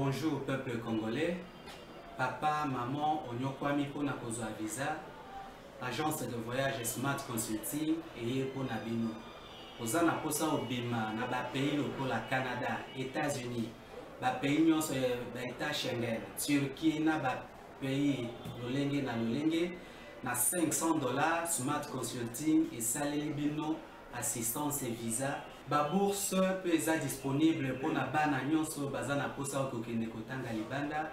bonjour au peuple congolais. Papa, maman, onyokwami pona kozwa visa. Agence de voyage Smart Consulting et pour Nabino. Oza na posa obima na ba pays lokola Canada, États-Unis, ba pays nyonso ba état Schengen, Turquie na ba pays lolenge na lolenge na $500 Smart Consulting et saleli bino assistance et visa. Ba bourse peut être disponible pour na bana nyonso baza na posa okokende kotanga libanda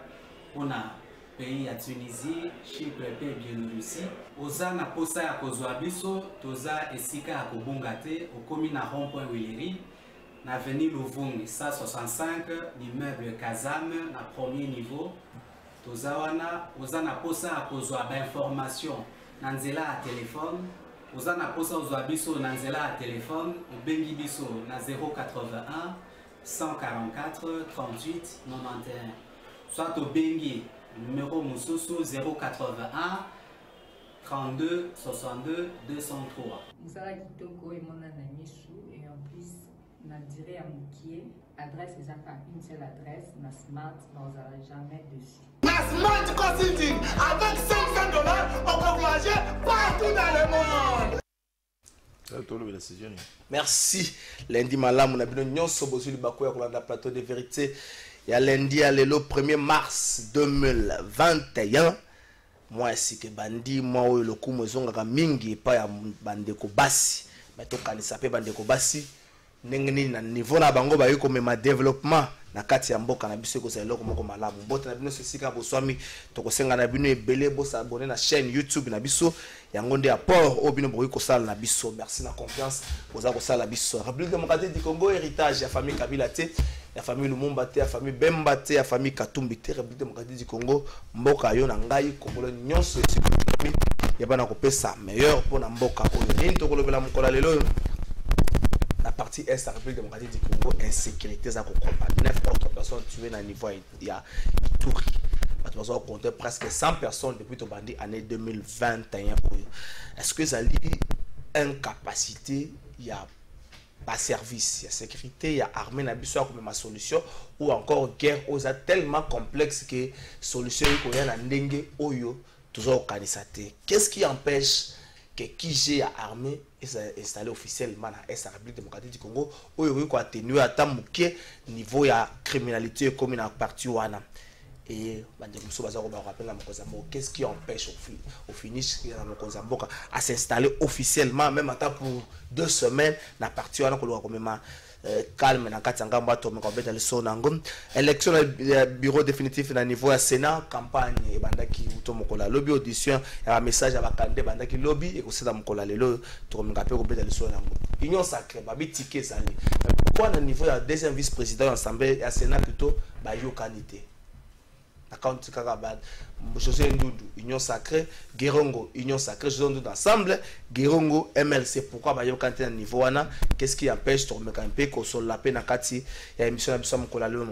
pour na pays ya Tunisie, Chypre et Biélorussie. Oza na posa ya kozwa biso, toza esika ya kobonga te, okomi na rond-point Willery, na avenue Louvungi, 165, l'immeuble Kazam, na premier niveau. Toza wana, oza na posa ya kozwa ba information na nzela ya téléphone. Oza na posa ozwa biso na nzela ya téléphone, obengi biso na 081 144 38 91. Soit obengi numéro Moussousou 081 32 62 203. Moussala Kitoko et mon anamisou et en plus, na dirait à Moukié, adresse les affaires, une seule adresse, na Smart, on n'aura jamais dessus. Na Smart Consulting, avec $500, on peut voyager partout dans le monde. Merci. Lundi malam, on a bien nyonso bozuli bakoya kolanda plateau de vérité. Il y a lundi à le 1er mars 2021. Moi ainsi que bandi moi le coup mozonga mingi pa ya bandeko basi. Mais to kanisa pe bandeko basi ndenge na niveau na bango ba yiko mema développement na kati ya mboka na biso ko sa eloko moko malamu. Mbota na bino sesika boswami to kosenga na bino ebele bo s'abonner na chaîne YouTube na biso yango nde apport o bino boyi ko sala na biso. Merci na confiance boza ko sala biso. République démocratique du Congo, héritage ya famille Kabila te, ya famille Lumumba te, ya famille Bemba te, ya famille Katumbi te. République démocratique du Congo mboka yo na ngai Congolais nyonso ya bana ko pesa meilleur pour na mboka oyo. Nini to kolobela mukola lelo la partie est de la République démocratique du Congo, insécurité, ça comprend 9 autres personnes tuées dans le niveau de Ituri. Nous avons compté presque 100 personnes depuis le bandit année 2021. Est-ce que ça lie incapacité, il y a pas service, il y a sécurité, il y a armée, il y a comme ma solution, ou encore guerre, aux tellement complexe que solution il y a dengue oyo toujours organisé. Qu'est-ce qui empêche que qui j'ai armé et installé officiellement dans la République démocratique du Congo où il y a atténué à tant niveau ya criminalité comme dans partie wana et qu'est-ce qui empêche au finish à s'installer officiellement même à pour 2 semaines dans partie wana comme calme na katanga mbato mekobeta leso nango élection bureau définitif na niveau ya Sénat campagne e bandaki uto mokola lobby audition ya message ya bakande bandaki lobby e koseda mokola lelo to mengape kobeta leso nango union sacrée babi ticket sali pourquoi na niveau ya deuxième vice-président assemblée ya Sénat plutôt ba yo qualité account kaka José Ndoudou union sacrée, Gerongo union sacrée, José Ndoudou ensemble, Gerongo MLC. Pourquoi ba yo kanté na niveau wana? Qu'est-ce qui empêche to meka mpe ko sol la peine na kati ya émission na biso mokola lelo?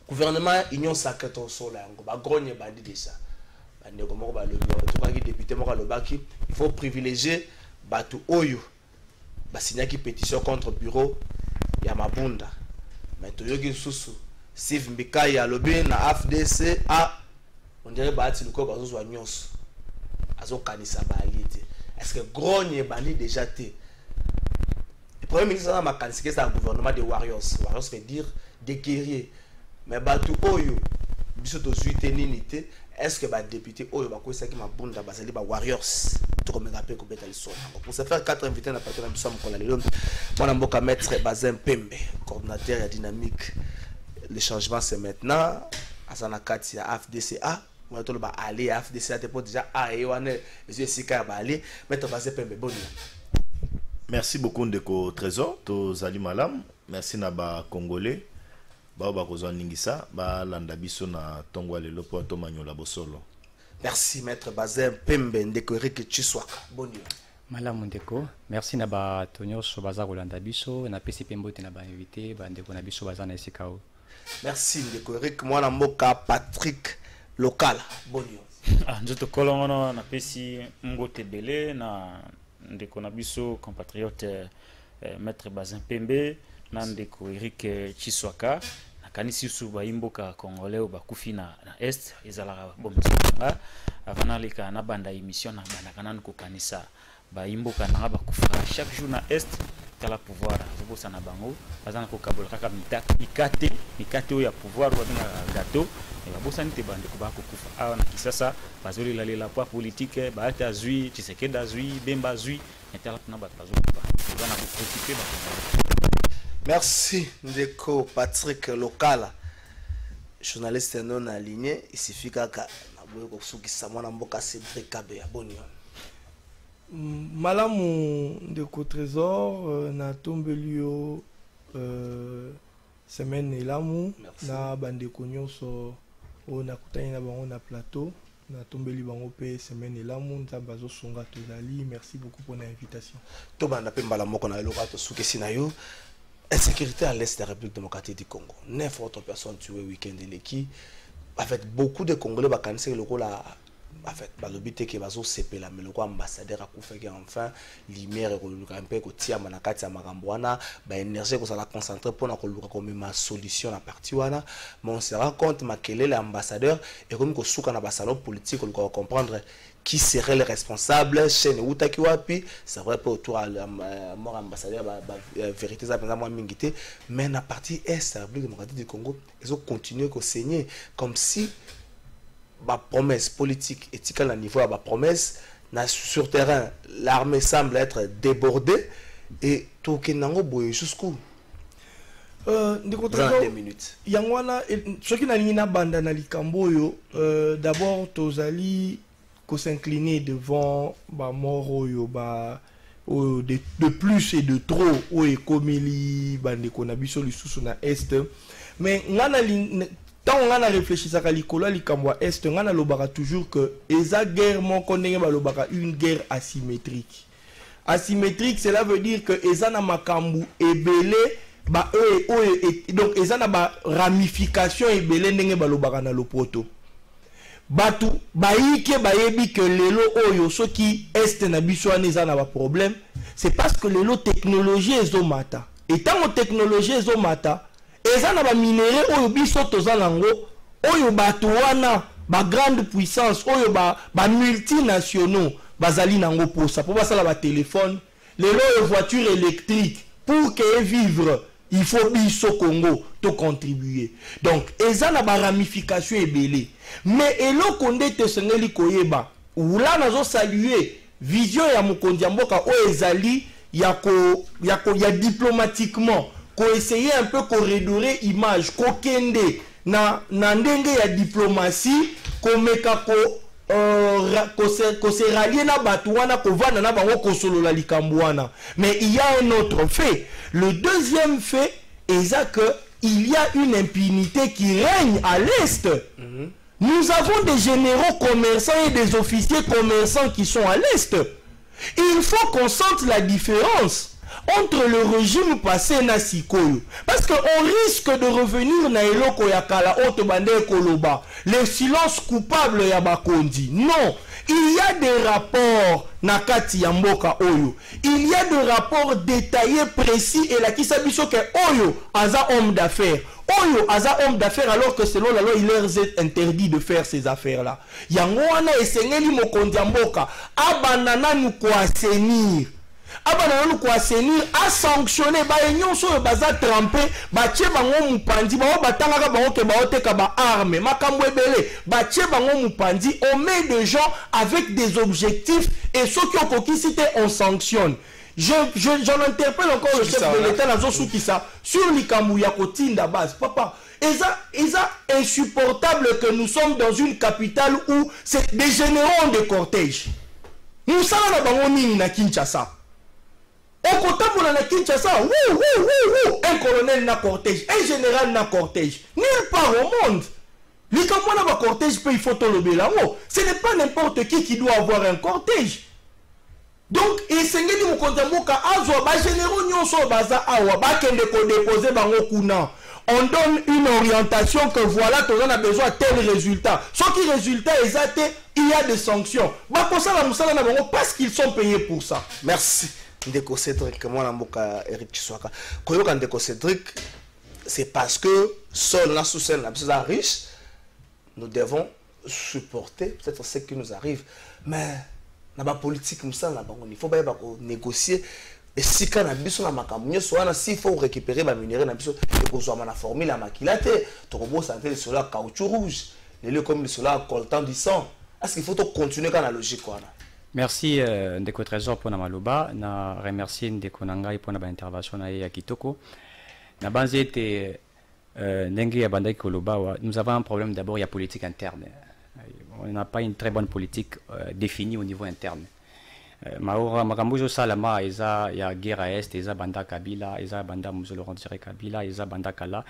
Gouvernement union sacrée to sol yango ba grogne bandi déjà. Bandi ko moko ba lobi to ka ki député moko lobaki, il faut privilégier batu oyo ba signaki pétition contre bureau ya Mabunda. Mais to yogi susu Steve Mbikai ya lobby na AFDC a on dirait bati luko bazo zwa nyonso azo kanisa ba alité. Est-ce que grogne bandi déjà té? Le premier ministre a makanisi que c'est un gouvernement de warriors. Warriors veut dire des guerriers. Mais batu oyo biso to zuite nini té? Est-ce que ba député oyo ba ko saki Mabunda bazali ba warriors? To comme rappel ko beta le son. Pour se faire 4 invités na partir na biso mokola lelo. Mwana mboka maître Bazin Pembe, coordinateur ya dynamique. Le changement c'est maintenant. Asana kati ya AFDCA. On va tout aller à AFDCA pour déjà et on est aller mettre Bazin Pembe bon. Merci beaucoup Ndeko Trésor to Zali Malam. Merci na ba Congolais. Ba kozwa ningisa ba landa biso na tongwa lelo po to manyola bosolo. Merci maître Bazin Pembe Ndeko Eric Chiswaka. Bon nuit. Malamu Ndeko. Merci na ba tonyo so baza kolanda biso na pesi pembo te na ba invité ba Ndeko na biso baza na esikao. Merci Ndeko Eric mwana mboka Patrick local. Bon nuit. Njoto kolongono na pesi mbote belé na Ndeko na biso compatriote maître Bazin Pembe na Ndeko Eric Chiswaka na kanisi su baimboka congolais bakufi na est ezalaka bomanga avant leka na banda émission na banda kanana ko kanisa baimboka na bakufa chaque jour na est kala pouvoir bosa na bango bazana ko kabola kaka mikate ya pouvoir bazana gâteau et babosa nite bande ko bakufa awa na kisasa bazoli la poids politique baata zui Tshisekedi zui Bemba zui etala na batazo bazana ko occuper ba. Merci Ndeko Patrick Lokala, journaliste non aligné. Il suffit qu'à Cédric Kabe abonné. Malamu Ndeko Trésor na tombelio semaine elamu na bandeko nyonso o na kutani na bango na plateau na tombeli bango pe semaine elamu nzamba zo songa tozali. Merci beaucoup pour l'invitation. To banda pe mbala moko na eloka to sukesi na yo. Insécurité à l'est de la République démocratique du Congo. 9 autres personnes tuées week-end de l'équipe. Avec beaucoup de Congolais, le en fait, le but est que les CP, mais le ambassadeur a fait enfin lumière et un peu que tia manakati ya magambwana, énergie que ça la concentrer pour comme ma solution la partie wana. Mais on se rend compte que l'ambassadeur et comme que souka na salon politique, on doit comprendre qui serait le responsable chez nous Takiwapi. C'est vrai pas autour à mort ambassadeur vérité ça pendant moi mingité, mais na partie est de la République démocratique du Congo, ils ont continué à saigner comme si ma promesse politique éthique à niveau à ma promesse sur terrain l'armée semble être débordée et tout qui n'ango boye jusqu'où dans 2 minutes yangwana ce qui n'a na banda na likamboyo d'abord tozali ko s'incliner devant ba moroyo ba de plus et de trop o ekomeli bande ko na biso lisusu na est mais ngana tant on a réfléchi à likolo likamwa est on a lobaka toujours que eza guerre moko ndenge ba lobaka une guerre asymétrique. Asymétrique cela veut dire que eza na makambu ebele ba donc eza na ba ramification ebele ndenge ba lobaka na lopoto. Batu baike bayebi que lelo oyo soki est na biso wana eza na ba problème, c'est parce que lelo technologie ezomata. Et tant que technologie ezomata eza na ba minéraux oyo biso tozalango oyo bato wana ba grande puissance oyo ba multinationaux bazali nango posa po basala ba téléphone lelo voiture électrique pour que vivre il faut biso Congo to contribuer. Donc eza na ba ramification ebele mais eloko ndete sengeli koyeba oula nazo saluer vision ya mokonzi mboka o ezali ya diplomatiquement ko essayer un peu ko redorer image ko kende na ndenge ya diplomatie ko meka ko se rallier na batu wana ko vana na bango ko solo la likambo wana. Mais il y a un autre fait. Le deuxième fait est que il y a une impunité qui règne à l'est. Nous avons des généraux commerçants et des officiers commerçants qui sont à l'est. Il faut qu'on sente la différence entre le régime passé na sikoyo, parce que on risque de revenir na eloko ya kala oto bande koloba le silence coupable ya bakondi. Non, il y a des rapports na kati ya mboka oyo, il y a des rapports détaillés précis et la kisa biso ke oyo aza homme d'affaires, oyo aza homme d'affaires alors que selon la loi il leur est interdit de faire ces affaires là. Yango wana esengeli mokondi ya mboka abanana nu ko assainir abana ko assainir a sanctionner ba nyonso baza tremper ba tie bango mupandi ba batanga bango ke ba oteka ba arme makambo ebele ba tie bango mupandi on met des gens avec des objectifs et ceux qui ont conquisté on sanctionne. J'en interpelle encore le chef de l'État dans Soukissa sur likambu ya kotinda base papa. Eza insupportable que nous sommes dans une capitale où c'est des généraux de cortège. Nous sommes na bango nini na Kinshasa. On compte pour la Kinshasa, un colonel na cortège, un général na cortège. Nulle part au monde. Les camarades na cortège peut il faut le bélango. Ce n'est pas n'importe qui doit avoir un cortège. Donc, et sengeli mo kontamboka azwa ba généraux nyonso baza awa ba kende ko déposer bango kuna. On donne une orientation que voilà, on a besoin de tel résultat. Ce qui résultat exact, il y a des sanctions. Bah pour ça parce qu'ils sont payés pour ça. Merci. Ndeko Cédric, moi na mboka Eric Chiswaka. Koyoka Ndeko Cédric, c'est parce que seul la sous-scène la riche, nous devons supporter peut-être ce qui nous arrive. Mais dans la politique, il faut négocier. Et si quand s'il faut récupérer la minerai, il faut la formule à maquilate, tu peux sentir sur la caoutchouc rouge, les lieux comme sur la coltant du sang. Est-ce qu'il faut continuer dans la logique? Merci Ndeko Trésor pour Maloba. Na remercie Ndeko Nangai pour l'intervention à Kitoko. Na banzete Nengi ya bandaki Koloba, nous avons un problème d'abord, il y a politique interne. On n'a pas une très bonne politique définie au niveau interne. Maora Makambujo Salama, il y a guerre à Est, il y a Banda Kabila, il y a Banda Laurent Kabila, il y a Banda Kala,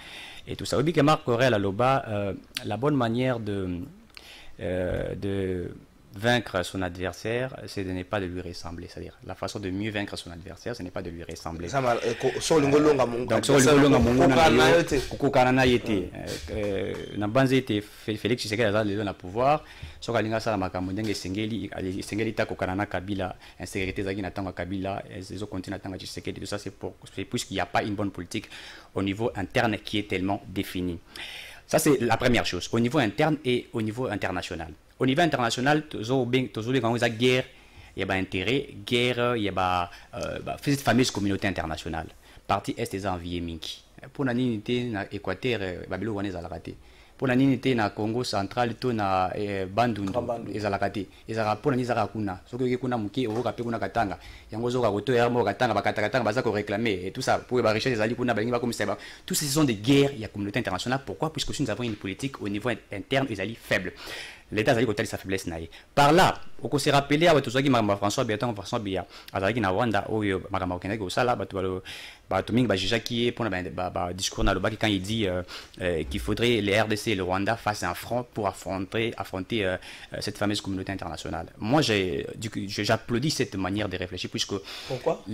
et tout ça. Obi Marc Corel à Loba, la bonne manière de vaincre son adversaire, ce n'est pas de lui ressembler. C'est-à-dire, la façon de mieux vaincre son adversaire, ce n'est pas de lui ressembler. Donc, sur le Félix Tshisekedi a le pouvoir. Sur la ça la Sengeli Kabila, insécurité Zagina Tanga Kabila, les autres continents Tanga Tshisekedi, tout ça c'est puisqu'il n'y a pas une bonne politique au niveau interne qui est tellement définie. Ça c'est la première chose, au niveau interne et au niveau international. Au niveau international, toujours la guerre, il y a intérêt, guerre, il y a cette fameuse communauté internationale. Partie Est des enviés Minki. Pour la unité na Équateur, Babylone on est à la raté. Pour la unité na Congo central, tout na Bandundu est à la raté. Et ça pour la nizara kuna. Ce que kuna muki au kapé kuna katanga. Yango zoka roto ermo katanga bakatanga bazako réclamer et tout ça pour les richesses ali kuna balinga comme ça. Tous ces sont des guerres, il y a communauté internationale. Pourquoi? Puisque nous avons une politique au niveau interne, ils allaient faible. L'État a dit sa faiblesse. Par là, on s'est rappelé à François Biaton, François Bia, à Rwanda, où il y a Sala, qui est pour le discours quand il dit qu'il faudrait les RDC et le Rwanda fassent un front pour affronter cette fameuse communauté internationale. Moi, j'applaudis cette manière de réfléchir, puisque. Pourquoi?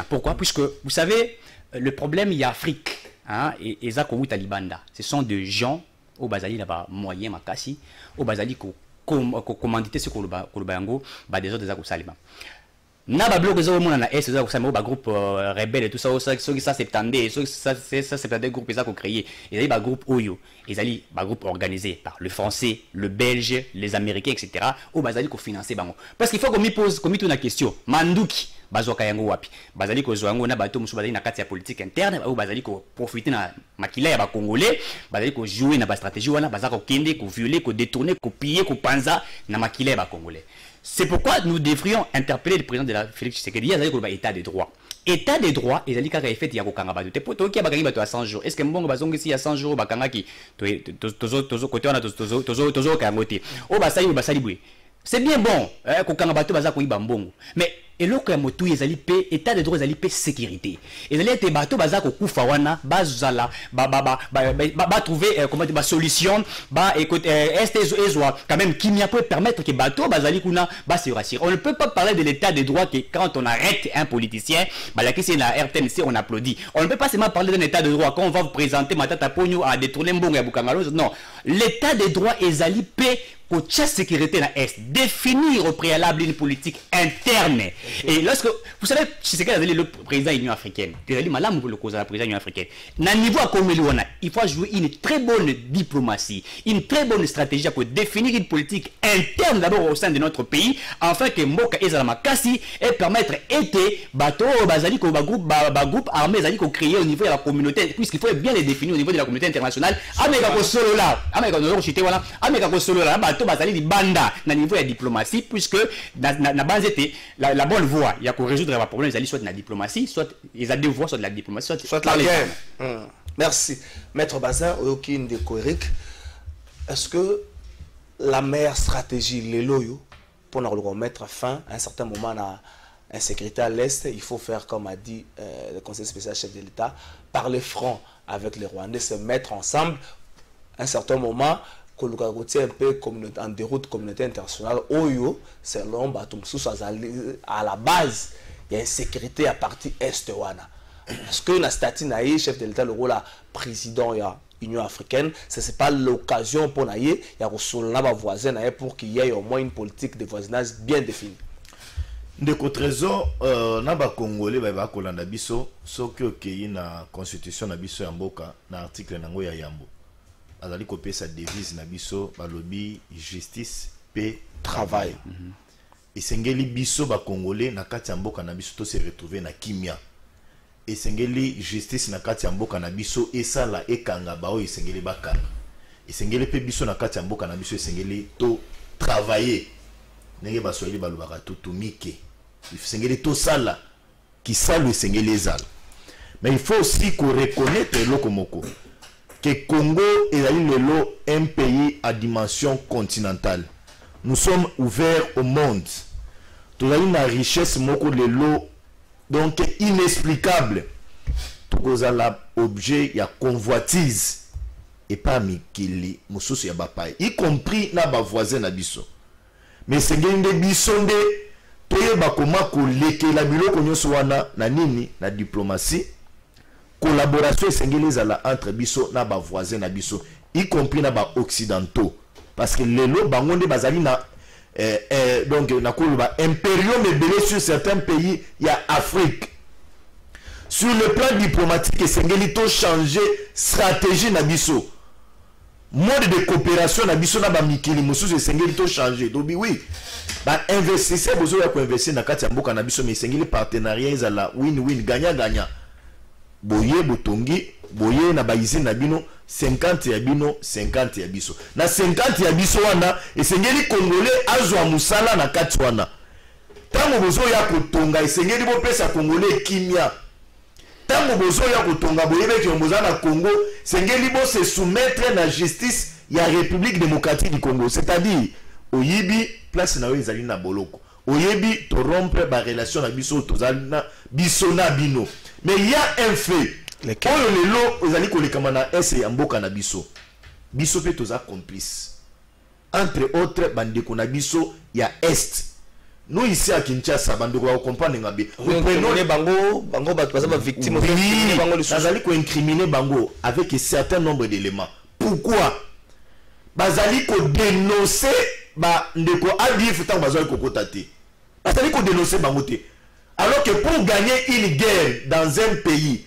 Pourquoi? Puisque, vous savez, le problème, il y a Afrique, hein, et Zakowu Talibanda. Ce sont des gens. Au Bazali là-bas moyen makasi au Bazali ko commandité ce Kolobango des autres des Salima na ba bloc zo mona na est za ko ba groupe rebelle et tout ça ça 70 ça 70 groupes ils ont créé ils ont ba groupe Oyo ils ont ba groupe organisé par le français le belge les américains etc. au Bazali ko financer bango parce qu'il faut qu'on me pose comme une question manduki bazoka yango wapi bazali ko zoango na bato musu bazali na kati ya politique interne ou bazali ko profiter na makila ya ba congolais bazali ko jouer na ba stratégie wana bazaka ko kende ko violer ko détourner ko piller ko panza na makila ya ba congolais. C'est pourquoi nous devrions interpeller le président de la Félix Tshisekedi il y a ko ba état de droit. État des droits et zali kaka effet ya ko kanga ba te poto ki bakangi bato à 100 jours. Est-ce que mbongo bazongi si ya 100 jours bakanga ki tozo côté wana tozo kangote o basali bwe. C'est bien bon ko kanga bato bazako iba mbongo. Mais et l'autre ya motu ezali pe état de droit ezali pe sécurité ezali ete bato bazako kufa wana bazala ba trouver comment dire solution ba écoute ezwa quand même qui peut permettre que bato bazali kuna ba se rassurer. On ne peut pas parler de l'état de droit que quand on arrête un politicien la question la RTNC on applaudit. On ne peut pas seulement parler d'un état de droit quand on va vous présenter Matata Pogno à détourner mbongo ya Bukangalo. Non, l'état de droit ezali pe pour la sécurité na Est, définir au préalable une politique interne. Et lorsque, vous savez, c'est le président de l'Union africaine, il malade pour le cause de la présidence de l'Union africaine. Dans le niveau il faut jouer une très bonne diplomatie, une très bonne stratégie pour définir une politique interne d'abord au sein de notre pays, afin que Mboka Ezalama Kassi et permettre été bateau bazali ko groupe armé zali ko créer au niveau de la communauté, puisqu'il faut bien les définir au niveau de la communauté internationale. Ameka ko solo là, ameka no chité voilà, ameka ko solo là, bateau bazali di banda na niveau de diplomatie, puisque na base était la bonne voie, il y a qu'on résoudre les problèmes, soit de la diplomatie, soit ils ont deux voies, soit de la diplomatie, soit la guerre. Merci. Maître Bazin, Oyokin de Koerik, est-ce que la meilleure stratégie, les loyaux, pour nous mettre fin à un certain moment à l'insécurité à l'Est, il faut faire, comme a dit le Conseil spécial chef de l'État, parler franc avec les Rwandais, se mettre ensemble à un certain moment, que le un peu en déroute communauté internationale, Oyo, c'est l'homme à la base, il y a une sécurité à partir Est-Wana. Parce que la statut naïe, chef de l'État, le rôle à président, il y a Union africaine, ce n'est pas l'occasion pour naïe, il y a voisin pour qu'il y ait au moins une politique de voisinage bien définie. ndeko trésor na ba congolais ba kolanda biso soki okei na constitution na biso ya mboka na article nango ya yambo azali kopesa devise na biso balobi justice paix travail esengeli biso ba congolais na kati ya mboka na biso to se retrouver na kimia esengeli justice na kati ya mboka na biso esala ekanga bao esengeli bakanga esengeli pe biso na kati ya mboka na biso esengeli to travailler ndenge baswahili balobaka tutumike esengeli to sala kisalo esengeli ezala. Mais il faut aussi qu'on reconnaisse eloko moko que Congo est un pays à dimension continentale. Nous sommes ouverts au monde. Tout a une richesse moko lelo donc inexplicable. Tout a objet ya convoitise et pas mikili mususu ya bapai y compris na ba voisin na biso. Mais c'est ngende bisonde toyeba koma ko lekela biloko nyonso wana na nini na diplomatie. Collaboration esengeli ezala entre biso na ba voisin na biso y compris na ba occidentaux parce que lelo bango nde bazali na donc na koloba impérium ebele sur certains pays ya Afrique. Sur le plan diplomatique esengeli to changer stratégie na biso, mode de coopération na biso na ba mikili mususu esengeli to changer. Dobi oui ba investisseur bozo ya ko investir na kati ya mboka na biso mais esengeli partenariat ezala win-win gagnant gagnant. Boye botongi boye na baizine na bino 50 ya bino 50 ya biso na 50 ya biso wana esengeli congolais azwa musala na kati wana tango bozo ya kotonga esengeli bopesa congolais kimia tango bozo ya kotonga boyebe ki omoza na Congo esengeli bo se soumettre na justice ya République démocratique du Congo, c'est-à-dire oyibi place na ezali na boloko oyebi to rompre ba relation na biso tozali na biso na bino. Mais il y a un fait. Oyo lelo ozali kolekama na ese ya mboka na biso. Biso pe toza complice. Entre autres bandeko na biso ya est. Nous ici à Kinshasa bandeko ba comprendre ngabe. Nous prenons les bango bato baza ba victime bango les bazali ko incriminer bango avec un certain nombre d'éléments. Pourquoi? Bazali ko dénoncer ba ndeko adif tant bazali ko kotate. Bazali ko dénoncer bango te. Alors que pour gagner une guerre dans un pays,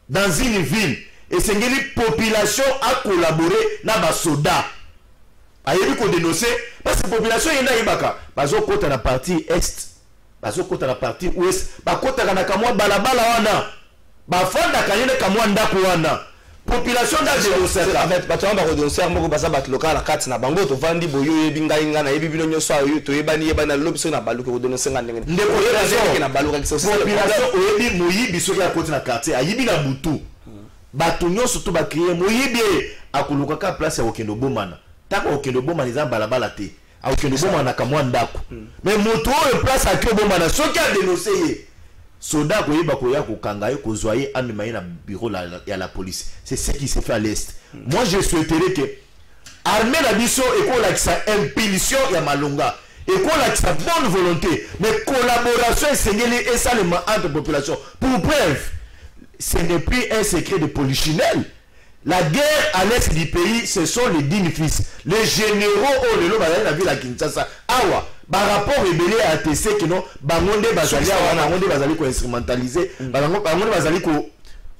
dans une ville, et c'est une population à collaborer na ba soda. Ayebi ko dénoncer parce que la population est na ibaka. Bazo kota na partie est, bazo kota na partie ouest, ba kota na kamwa balabala wana. Ba fanda kanyene kamwa ndako wana. Population da dénoncer en fait bato ba dénoncer moko basa bat local na kati na bango to vandi boyo yebi ngai nga na yebi bino nyoso ayo to yebani yebana lobiso na baluko ko dénoncer nga ndenge ndeko yeba na baluka ki population oyebi moyibi so ya koti na quartier ayibi na butu bato nyoso to ba crier moyibi akuluka ka place ya okendo bomana tako okendo bomana za balabala te okendo bomana kamwa ndako mais moto o place akio bomana so ki a dénoncer soda koyeba koya kokanga ye kozwaye amemaye na bureau ya la police. C'est ce qui se fait à l'est. Moi je souhaiterais que armée la biso et sa impulsion ya malonga et sa bonne volonté mais collaboration et sengeli et seulement entre population. Pour preuve, ce n'est plus un secret de polichinelle. La guerre à l'est du pays, ce sont les dignes fils, les généraux au lelo bazali na ville à Kinshasa. Awa par rapport rebelle à TC que non bangonde bazali wana bangonde bazali ko instrumentaliser bangonde bazali ko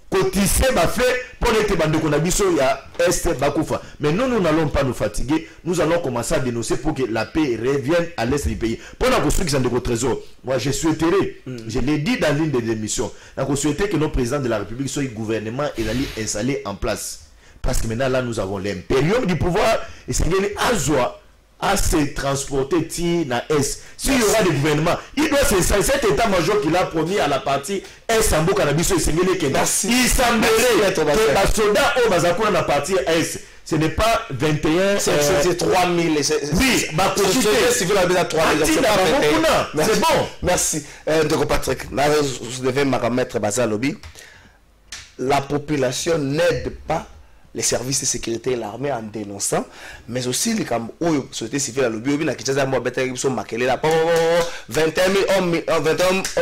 cotiser ba fait pour être bandeko na biso ya est bakufa. Mais nous n'allons pas nous fatiguer, nous allons commencer à dénoncer pour que la paix revienne à l'est du pays. Pour la construction de trésor, moi je souhaiterais, je l'ai dit dans l'une des émissions, je souhaiterais que nos présidents de la République soient gouvernement et d'aller installer en place. Parce que maintenant là nous avons l'impérium du pouvoir et c'est Azwa à se transporter na S. S'il y aura des gouvernements, il doit c'est cet état-major qu'il a promis à la partie S en Bokanabiso et Sengele Kenya. Il semblerait que les soldats au Bazakuna la partie S, ce n'est pas 21, c'est 3000. Oui, ma société civile a 3000. C'est bon. Merci. Donc Patrick, je devais me remettre Bazalobi. La population n'aide pas les services de sécurité et l'armée en dénonçant, mais aussi les sociétés civiles à l'objet, il y a qui sont maquillés là, 21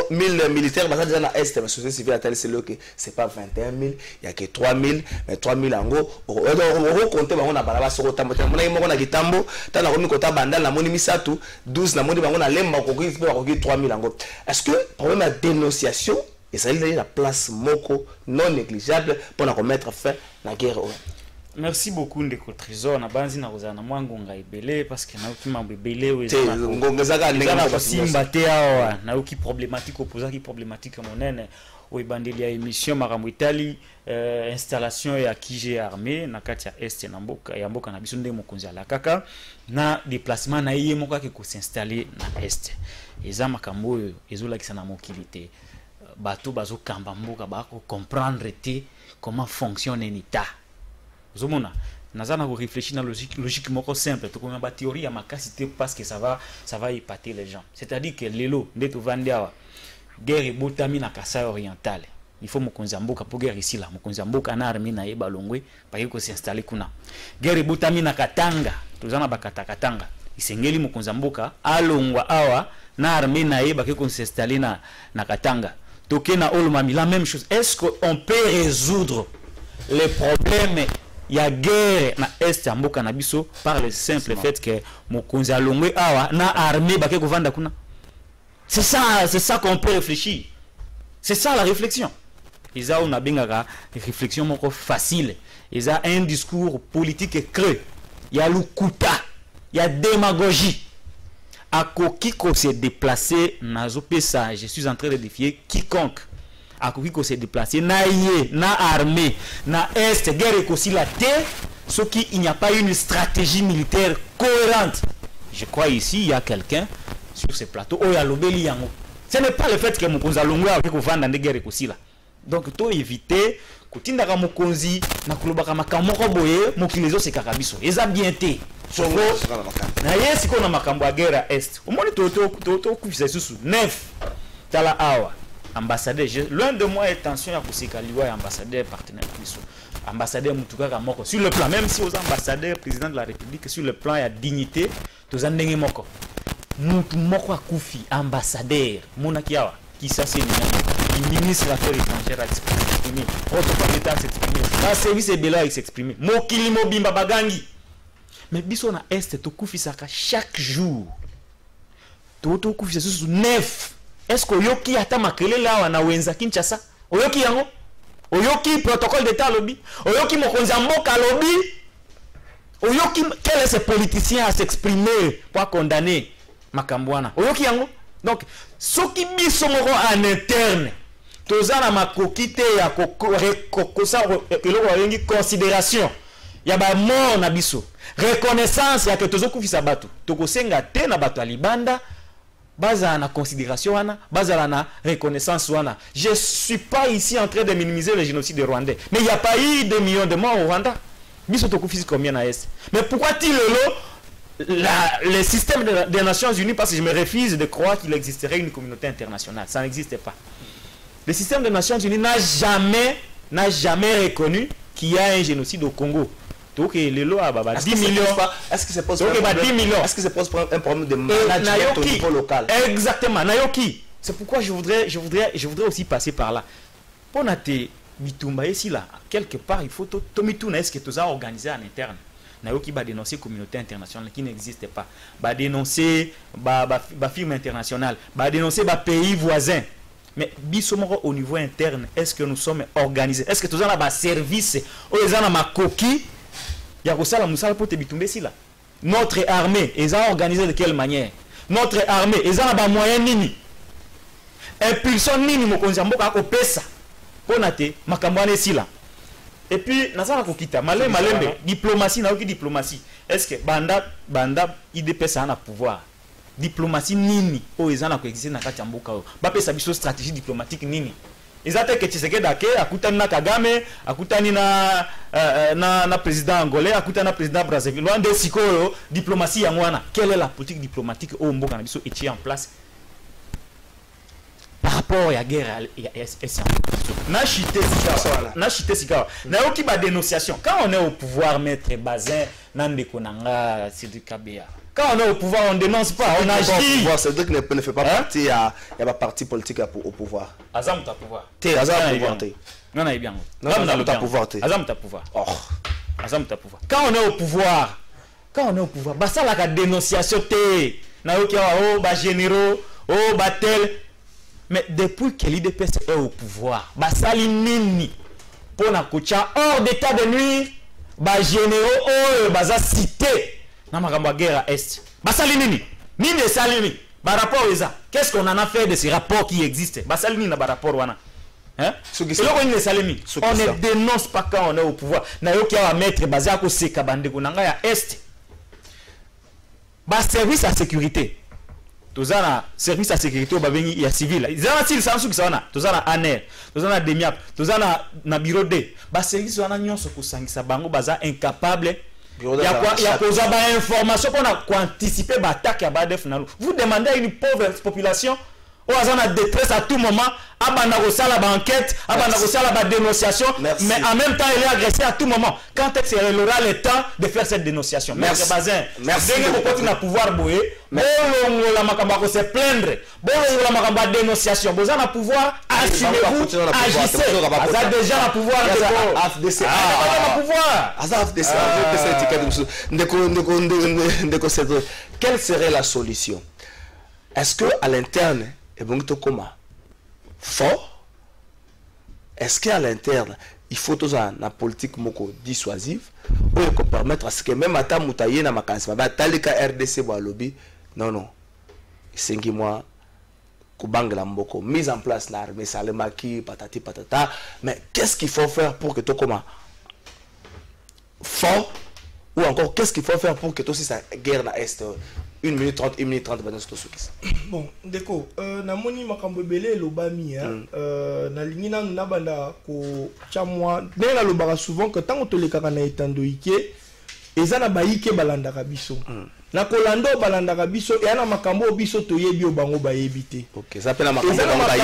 000 militaires, dans la Est, la société civile à tel, c'est là que c'est pas 21 000, il n'y a que 3 000, mais 3 000 en gros, on compte, on a balaba sur autant, on a Gitambo, t'as la kota bandal, la moni misatu, 12, la moni, on a lemba, on a 3 000 en gros. Est-ce que, problème de dénonciation, et ça a la place moko non négligeable pour mettre fin à la guerre. Merci beaucoup Ndeko Trésor na banzi na kozana mwangonga ibele parce que na ukima ibele we na simba te awa na uki problématique opposant qui problématique monene o ibandeli ya émission makambo Italie installation ya kije armée na kati ya est na mboka ya mboka na biso nde mokonzi ala kaka na déplacement na yé moka ke ko s'installer na est eza makambo ezolakisa na mokilité bato bazo kamba mboka ba ko comprendre te comment fonctionne un état. Zomona nazana ko réfléchir na logique moko simple to comme ba théorie ya makasité parce que ça va épater les gens. C'est-à-dire que lelo ndeto vandiawa guerre botami na Kasai oriental. Il faut mokonzi mboka pour guerre ici là mokonzi mboka na armée na yeba longwe pa ko s'installer kuna. Guerre botami na Katanga, tozana ba Katanga. Isengeli mokonzi mboka alongwa awa na armée na yeba ko s'installer na Katanga. Tokena Olomami la même chose. Est-ce qu'on peut résoudre les problèmes il y a guerre na est ya mboka na biso par le simple fait que mokonzi alongwe awa na armée ba ke kovanda kuna? C'est ça qu'on peut réfléchir. C'est ça la réflexion. Ils ont une réflexion moko facile. Ils ont un discours politique creux. Il y a l'ukuta, il y a démagogie. À Kokiko s'est déplacé na zopesa, je suis en train de défier quiconque. À Kokiko s'est déplacé na yé, na armée, na est, guerre aussi la terre, ce qui il n'y a pas une stratégie militaire cohérente. Je crois ici il y a quelqu'un sur ce plateau. Oh ya lobeli yango. Ce n'est pas le fait que mokonzi alongwe avec vanda de guerre aussi là. Donc to éviter kotinda ka mokonzi na kulobaka makambo ko boye mokilezo se kakabiso. Eza bien té. Songo na yesi ko na makambo ya guerre est. Omoni to kufisa susu 9 tala awa ambassadeur loin de moi attention ya kusikaliwa ya ambassadeur partenaire biso. Ambassadeur mutuka moko sur le plan même si aux ambassadeurs président de la République sur le plan ya dignité to ndenge moko. Mutu moko akufi ambassadeur monaki awa qui ça c'est le ministre des Affaires étrangères a exprimé, protocole d'État s'exprimer, la service est bela s'exprimer, mokili mobimba bagangi. Mais biso na est to kufisaka chaque jour. To kufisa sous 9. Est-ce que yoki ata makele la wana wenza Kinshasa? Oyoki yango? Oyoki protocole d'État lobby? Oyoki mokonzi mboka lobby? Oyoki quel est ce politicien à s'exprimer pour condamner makambwana? Oyoki yango? Donc ce qui biso moko en interne tozana makokite ya kokosa eloko yengi considération ya ba mort na biso reconnaissance ya que tozokufisa bato tokosenga te na bato alibanda baza na considération wana baza na reconnaissance wana. Je suis pas ici en train de minimiser le génocide des Rwandais, mais il y a pas eu 2 millions de morts au Rwanda. Biso tokufisi combien na est? Mais pourquoi t-il le système des Nations Unies, parce que je me refuse de croire qu'il existerait une communauté internationale. Ça n'existe pas. Le système des Nations Unies n'a jamais reconnu qu'il y a un génocide au Congo. Donc les lois 10 millions. Est-ce que ça pose un problème de management au niveau local? Exactement. Nayoki. C'est pourquoi je voudrais aussi passer par là. Pour nater Mitumba ici là, quelque part il faut Tomituna est-ce que tout ça organisé en interne. Nayoki va dénoncer la communauté internationale qui n'existe pas. Va dénoncer la firme internationale. Va dénoncer les pays voisins. Mais au niveau interne, est-ce que nous sommes organisés? Est-ce que tout ça a un service? Ou ils ont ma coquille? Il y a ça la pour te bitumber ici là. Notre armée, ils ont organisé de quelle manière? Notre armée, ils ont un moyen nini. Impulsion nini mo konzamboka ko pesa. Ponate makambane ici là. Et puis, nazana kokita, malembe, diplomatie, diplomatie. Est-ce que banda IDPS a un pouvoir? Diplomatie nini? Oh, ils ont existé dans la Mboka. Bapé sa biso stratégie diplomatique nini? Ils ont que Tshisekedi dake, akutani na Kagame, akutani na président angolais, akutani na président Brazzaville. Loin de sikoyo, diplomatie yangwana. Quelle est la politique diplomatique au Mboka na biso est en place? Par rapport à la guerre, na chité sika na yoki ba dénonciation quand on est au pouvoir maître Bazin nande konanga Sidiki Kabea quand on est au pouvoir on dénonce pas on agit c'est-à-dire que ne fait pas partie il y a pas parti politique au pouvoir azam ta pouvoir non na bien non ta pouvoir azam ta pouvoir azam ta pouvoir quand on est au pouvoir bah ça la dénonciation té na yoki oh ba généraux oh ba tel. Mais depuis que l'IDPS est au pouvoir, basali nini pour na kucha hors d'état de nuire, ba généraux baza cité na makambo guerre est. Basali nini salini ba rapport eza. Qu'est-ce qu'on en a fait de ces rapports qui existent? Basali nini na ba rapport wana. Hein? On ne dénonce pas quand on est au pouvoir. Na yoki wa mettre baza ko seka bandeko nanga ya est. Ba service à sécurité. Tozana service à sécurité babengi ya civil. Zana til samsu kisana. Tozana ANR, tozana DEMIAP, tozana na bureau D. Ba service wana nyonso ko sangisa bango baza incapable. Ya koza ba information pour anticiper ba attaque ya ba def nalu. Vous demandez à une pauvre population ou azana détresse à tout moment, abana ko sala ba enquête, abana ko sala ba dénonciation, mais en même temps il est agressé à tout moment. Quand est-ce qu'il aura le temps de faire cette dénonciation? Merci Bazin. Merci beaucoup tu na pouvoir boyer. Bon la makamba ko se plaindre. Bon la makamba dénonciation. Vous avez pouvoir assumez-vous, agissez. Vous avez déjà le pouvoir de AFDC. Quelle serait la solution? Est-ce que à l'interne et bon comment fort? Est-ce qu'à l'interne il faut tous la politique moko dissuasive pour permettre à ce que même à ta moutaye na makansi ba talika RDC ba lobby non 5 mois kubangla mboko mise en place l'armée salemaki patati patata, mais qu'est-ce qu'il faut faire pour que tout comment fort ou encore qu'est-ce qu'il faut faire pour que tout si ça guerre na est 1 minute 30 bon ndeko na moni makambo belé lobami na lingina na banda ko chamwa na lobaka souvent que tant to lekaka na etando ike ezana baike balanda kabiso na kolando balanda kabiso et na makambo biso to yebi obango ba yebité OK ça pena makambo ba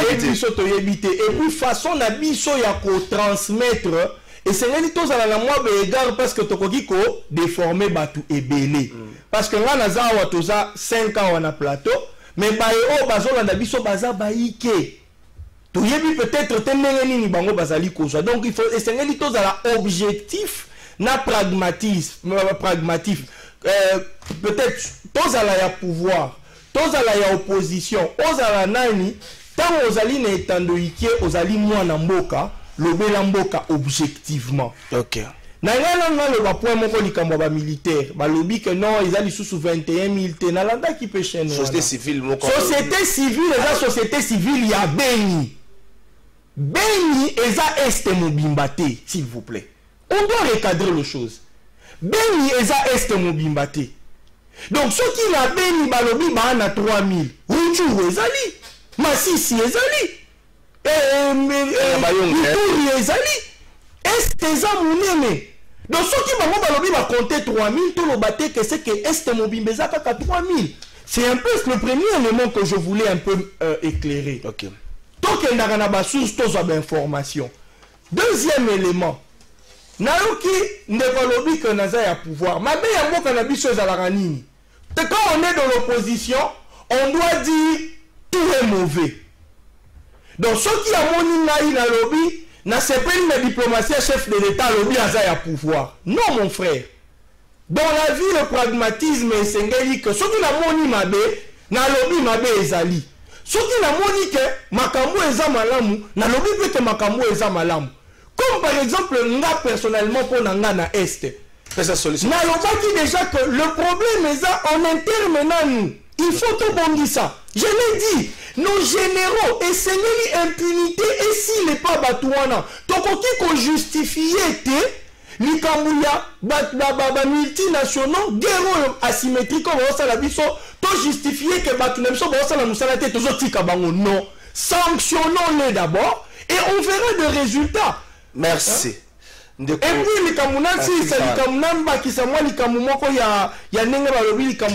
yebi biso to yebité et puis façon na biso ya ko transmettre et c'est rien tous à la moi égard parce que tokoki ko déformer batu ebélé parce que là naza wa toza 5 ans on a plateau mais ba o bazolanda biso baza baike to yebi peut-être temenge nini bango bazali kozwa donc il faut essayer tous à la objectif na pragmatisme peut-être tous à la pouvoir tous à la opposition tous à la nani tant ozali na etando ike ozali mwana mboka lobela mboka objectivement. OK. Na ngana le point moko likambo ba militaire ba lobi que non ils ali sous 21000 te na landa ki pe chaîne société civile moko société civile eza société civile ya Beni eza est mobimba te s'il vous plaît on doit recadrer les choses. Beni eza est mobimba te donc ce qui la Beni ba lobi ba na 3000 Rutshuru ezali Masisi ezali est eza munene donc ceux qui bango balobi ba compter 3000 to lo baté que c'est que est mobimba eza kaka 3000 c'est un peu le premier élément que je voulais un peu éclairer. OK donc il na ba source to za information. Deuxième élément nayoki ndeko lobi que naza ya pouvoir mabe ya mboka na biso ezalaka nini quand on est dans l'opposition on doit dire tout est mauvais. Donc ceux qui a moni ngai na lobby na sepeli na diplomatie chef de l'État lobby aza ya pouvoir. Non mon frère. Dans la vie le pragmatisme est sengeli que ceux qui la moni mabe na lobby mabe ezali. Ceux qui la moni que makambo eza malamu na lobby peut que makambo eza malamu. Comme par exemple nga personnellement pour nanga na est. Sa solution. Na lobaki déjà que le problème est en interne nanu. Il faut tout bondir ça. Je l'ai dit. Nos généraux essayent l'impunité et s'il n'est pas batouana. Donc, on justifie l'Ikamouya, multinationaux, guerre asymétrique, on va justifier que Batounemso va la tête aux non. Sanctionnons-les d'abord et on verra des résultats. Merci. Et puis les Kamounan, si c'est les Kamounan qui sont moi, les Kamounan, il y a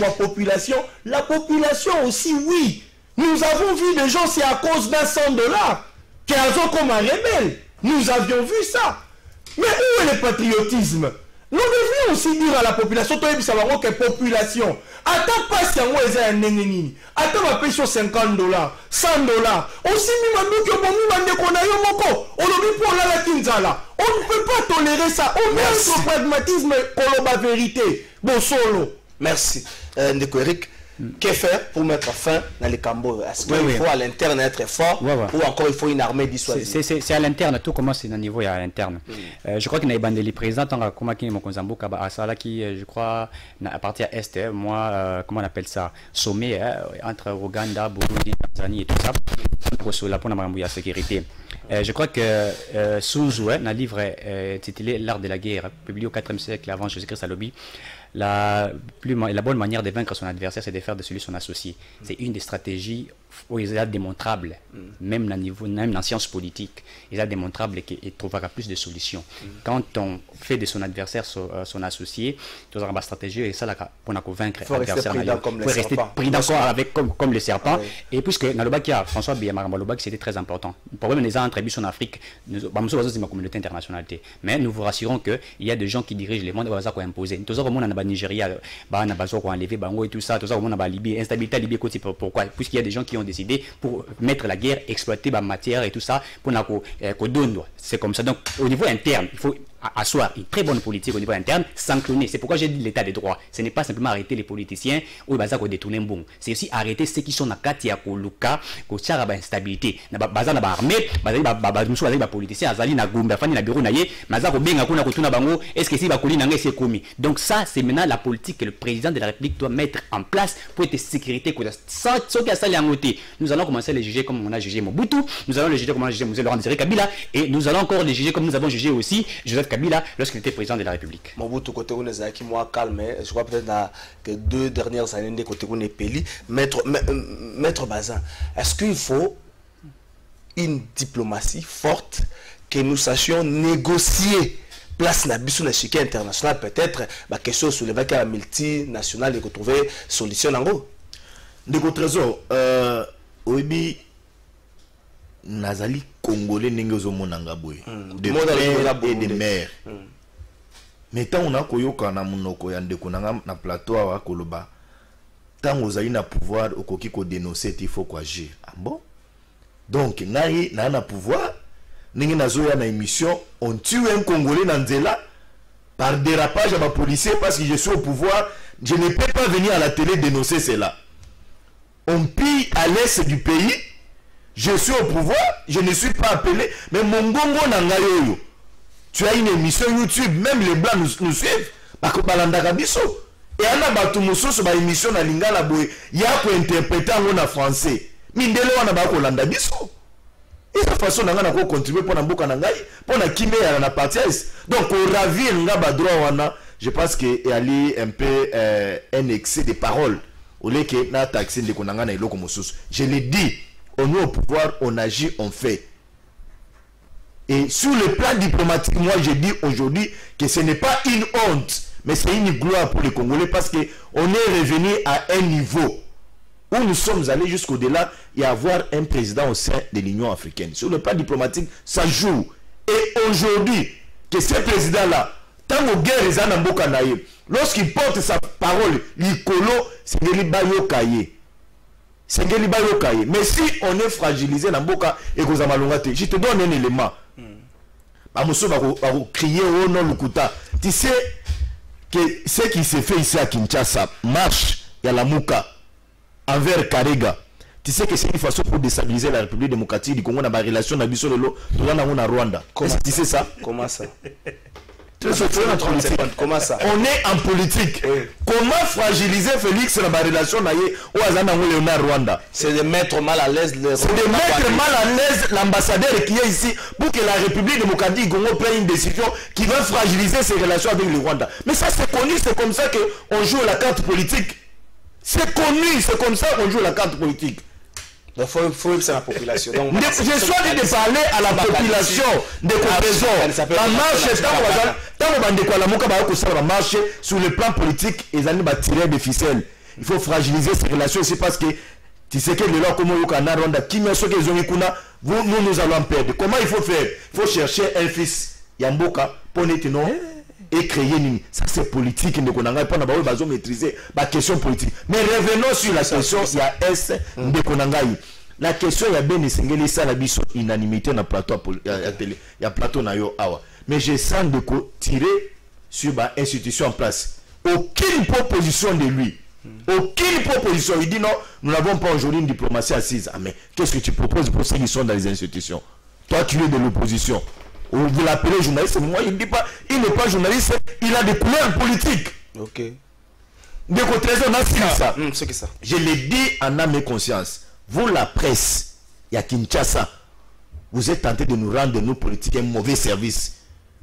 la population. La population aussi, oui. Nous avons vu des gens, c'est à cause d'un $100. Kéazo comme un rebelle. Nous avions vu ça. Mais où est le patriotisme? Nous devrions aussi dire à la population, toi, que population, attends pas si on est un nénéni, attends ma pêche $50, $100. Aussi, on ne peut pas tolérer ça. On met un pragmatisme la vérité. Bon, solo. Merci. Ndeko Eric, que faire pour mettre fin dans les cambos? Est-ce qu'il faut à l'interne être fort ou encore il faut une armée dissuasive? C'est à l'interne, tout commence à niveau à l'interne. Je crois qu'il y a des présidents, comme je crois, à partir à Est, moi, comment on appelle ça, sommet entre Ouganda, Burundi, Tanzanie et tout ça, pour la sécurité. Je crois que Sun un livre intitulé L'art de la guerre, publié au 4e siècle avant Jésus-Christ à Lobi, la bonne manière de vaincre son adversaire, c'est de faire de celui son associé. C'est une des stratégies démontrable, même en sciences politiques, il est démontrable qu'il trouvera plus de solutions. Quand on fait de son adversaire son associé, tu as une stratégie et ça pour convaincre l'adversaire. Il faut rester prudent comme le serpent. Et puisque dans le bac, François Biyamarambaloba, c'était très important. Le problème des entreprises en Afrique, c'est ma communauté internationale. Mais nous vous rassurons qu'il y a des gens qui dirigent le monde, qui ont imposé. Tout ça, au monde, Nigeria, enlevé, et tout ça, tout ça, au monde, en Libye, instabilité à Libye, pourquoi? Puisqu'il y a des gens qui ont décidé pour mettre la guerre, exploiter la matière et tout ça, pour c'est comme ça. Donc, au niveau interne, il faut asseoir une très bonne politique au niveau interne, sanctionner. C'est pourquoi j'ai dit l'état de droit. Ce n'est pas simplement arrêter les politiciens ou détourner bon. C'est aussi arrêter ceux qui sont dans Katia, Koluka, Kochara, instabilité. Baza na armée, baza politiciens, azali na gumba, fani na bureau na ye, mazako benga kuna kutuna bango, est-ce que si bakoli na ngese komi. Donc ça, c'est maintenant la politique que le président de la République doit mettre en place pour être sécurité. Nous allons commencer à les juger comme on a jugé Mobutu, nous allons les juger comme on a jugé Laurent Désiré Kabila, et nous allons encore les juger comme nous avons jugé aussi Joseph Kabila lorsqu'il était président de la République. Mobutu côté où nous qui moi calme, je crois peut-être que 2 dernières années des côté où nous peli, maître Bazin. Est-ce qu'il faut une diplomatie forte que nous sachions négocier place na biso na chiquet international peut-être la question sur les vagues multinationales et que trouver solution en gros. Ndeko Trésor, oyebi nazali congolais ndenge ozomonanga boye de père et de mère. Mais tant on a koyoka na munoko ya ndeko na plateau awa koloba tant ozali na pouvoir okoki ko dénoncer il faut quoi agir. Ah bon? Donc ngai na pouvoir ndenge nazoya na émission on tue un congolais na nzela par dérapage à ma policier parce que je suis au pouvoir, je ne peux pas venir à la télé dénoncer cela. On pille à l'est du pays, je suis au pouvoir, je ne suis pas appelé, mais mon gongo nangayoyo. Tu as une émission YouTube, même les blancs nous suivent, parce que balandaka biso. Et ana batu mususu ba émission na lingala boy, ya ko interpréter en français. Mindele wana ba ko landa biso. Et cette façon nanga ko contribuer pour na mboka na ngai, pour na kimé na partie. Donc au ravir nga ba droit wana, je pense que y a un peu un excès de paroles. Au lieu que na taxi de konanga na iloko mususu. Je l'ai dit, on est au pouvoir, on agit, on fait. Et sur le plan diplomatique, moi je dis aujourd'hui que ce n'est pas une honte, mais c'est une gloire pour les Congolais parce qu'on est revenu à un niveau où nous sommes allés jusqu'au-delà et avoir un président au sein de l'Union africaine. Sur le plan diplomatique, ça joue. Et aujourd'hui, que ce président-là, tant que guerre est mboka na ye, lorsqu'il porte sa parole, l'icolo, c'est de l'Ibayokaye. C'est de l'Ibayokaye. Mais si on est fragilisé dans mboka et que je te donne un élément. Bamoso va crier au nom Lukuta. Tu sais que ce qui s'est fait ici à Kinshasa, marche et à la Mouka envers Karega. Tu sais que c'est une façon pour déstabiliser la République démocratique du Congo dans la relation avec le Rwanda. Tu sais ça? Comment ça? Comment ça? On est en politique. Comment fragiliser Félix dans la relation avec le Rwanda? C'est de mettre mal à l'aise l'ambassadeur qui est ici pour que la République démocratique du Congo prenne une décision qui va fragiliser ses relations avec le Rwanda. Mais ça c'est connu, c'est comme ça qu'on joue la carte politique. C'est connu, c'est comme ça qu'on joue la carte politique. Il faut c'est la population. Donc, je suis de parler à la population de comparaison. La marche, tant marche sur le plan politique, ils allaient tirer des ficelles. Il faut fragiliser ces relations. C'est parce que Tu sais que le là, comment au Canada, Rwanda, qui me sont qu'ils ont nous allons perdre. Comment il faut faire? Il faut chercher un fils Yamboka pour n'être non et créer une. Ça c'est politique, ne connaît pas na ba maîtriser la question politique. Mais revenons sur la question il y a S de Konangai. La question il y a ben Sengeli ça la biso unanimité na plateau à télé. Il y a plateau na yo awa. Mais je sens de tirer sur ba institution en place. Aucune proposition de lui. Aucune proposition. Il dit non, nous n'avons pas aujourd'hui une diplomatie assise. Ah, mais qu'est-ce que tu proposes pour ceux qui sont dans les institutions? Toi, tu es de l'opposition. Vous l'appelez journaliste, moi, il ne dit pas, il n'est pas journaliste, il a des couleurs politiques. Ok. De côté, on a ça. C'est que ça. Je l'ai dit en âme et conscience. Vous, la presse, il y a Kinshasa, vous êtes tenté de nous rendre, nos politiques, un mauvais service.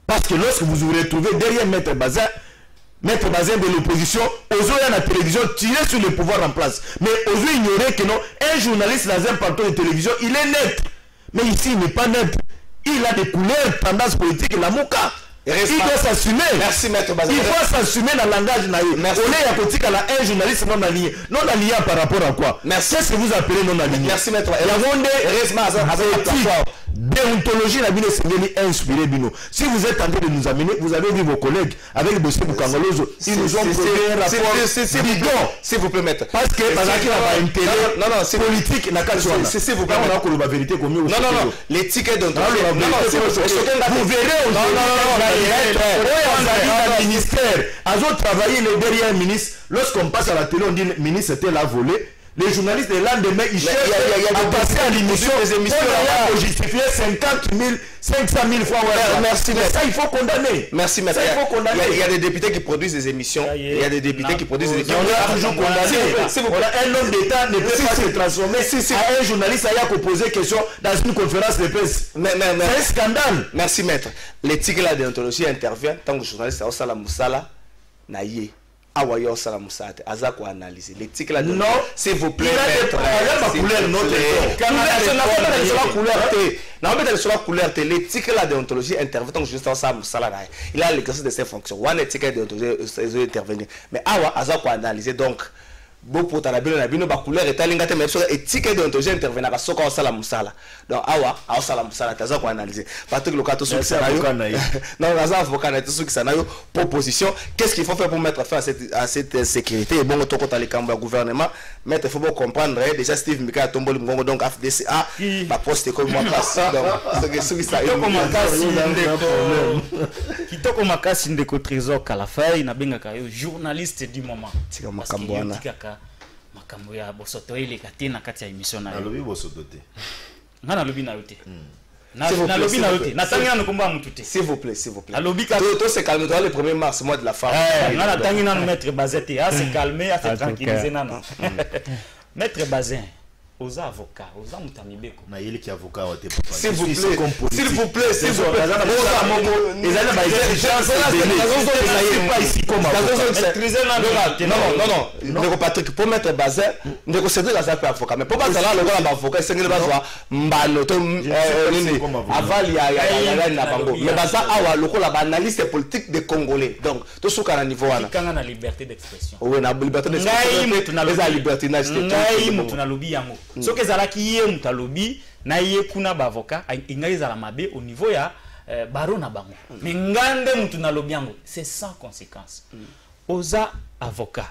Parce que lorsque vous vous retrouvez derrière Maître Bazin de l'opposition, osez à la télévision tirer sur le pouvoir en place. Mais osez ignorer que non, un journaliste dans un plateau de télévision, il est net. Mais ici, il n'est pas net. Il a des couleurs, tendances politiques, la mouka. Il doit s'assumer. Merci, Maître Bazin. Il faut s'assumer dans le langage naïf. On est à côté qu'à un journaliste non aligné. Non aligné par rapport à quoi? Merci. Qu'est-ce que vous appelez non aligné? Merci, Maître. Déontologie la bine s'est inspiré bino. Si vous êtes en train de nous amener, vous avez vu vos collègues avec le dossier Bukangolozo, ils nous ont produit un rapport. S'il vous plaît, Maître. Parce que parce qu'il n'a pas intérêt. Non, c'est politique. S'il vous plaît, on a que la vérité comme nous. Non, les tickets d'entrée. Vous verrez aujourd'hui. Ministère, à travailler derrière un ministre. Lorsqu'on passe à la télé, on dit le ministre était là volé. Les journalistes, le lendemain, ils cherchent à passer à l'émission. Les émissions pour justifier 50 000, 500 000 fois. Merci, mais ça, il faut condamner. Merci, Maître. Il y a des députés qui produisent des émissions. Il y a des députés qui produisent des émissions. On a toujours condamné. Un homme d'État ne peut pas se transformer à un journaliste à poser question dans une conférence de presse. C'est un scandale. Merci, Maître. L'éthique de la déontologie intervient tant que le journaliste a Osala Moussala naïe. Awayo Salamusate, Azako analyser l'éthique là. Non, s'il vous plaît, maître. L'éthique là déontologie intervient donc juste en ça Moussala. Il a l'exercice de ses fonctions. One éthique déontologie intervenir. Mais Awa Azako analyser donc. Bon pour ta bino ba couleur et talingate mais sur éthique et déontologie intervenir à soka osala musala donc awa osala musala taza ko analyser Patrick Lokato sur scénario non raza avocat na sur scénario proposition qu'est-ce qu'il faut faire pour mettre fin à cette sécurité et bon to kota le camp gouvernement mettre faut comprendre déjà Steve Mika tomboli ngongo donc FDCA ba poste comme moi place donc ce qui ça kitoko makasi ndeko trésor Kalafai na benga kayo journaliste du moment tika makambwana makambo ya bosoto ile kati na kati ya émission na lobi bosoto te ngana lobi na yote na lobi na yote na tangi na komba mutu te s'il vous plaît lobi ka to se calme toi le 1er mars mois de la femme ngana tangi na Maître Bazin te se calmer à se tranquilliser nana Maître Bazin aux avocats, aux amutamibeko. Na yeli ki avocat wa te papa. S'il vous plaît. Non, Patrick, pour mettre Bazin, ne concéder la ZAP avocat, mais pour pas ça le gars avocat, c'est que bazwa mbano to avali ya na bango. Mais Bazin awa lokola ba analyste politique des Congolais. Donc, to suka na niveau wana. Kanga na liberté d'expression. Oui, na liberté d'expression. Ngai mutu na liberté d'expression. Ngai mutu na lobi yango. Soki ezalaki ye mutalobi na ye kuna ba avocat ingai ezala mabe au niveau ya baro na bango mais ngande mutu na lobi yango c'est sans conséquence oza avocat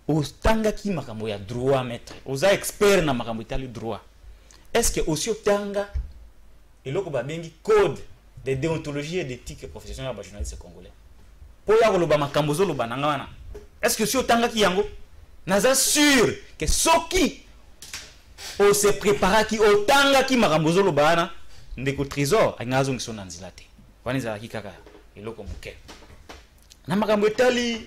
otanga ki makambo ya droit maître oza expert na makambo itali droit est-ce que aussi otanga eloko ba bengi code de déontologie et d'éthique professionnelle ba journaliste congolais po ya koloba makambo zo loba nanga wana est-ce que si otanga ki yango naza sûr que soki on se prépara qui otanga qui makambozo lo bana ndeko trésor angazo ngisona nzila te wani za kaka eloko muke na makambo etali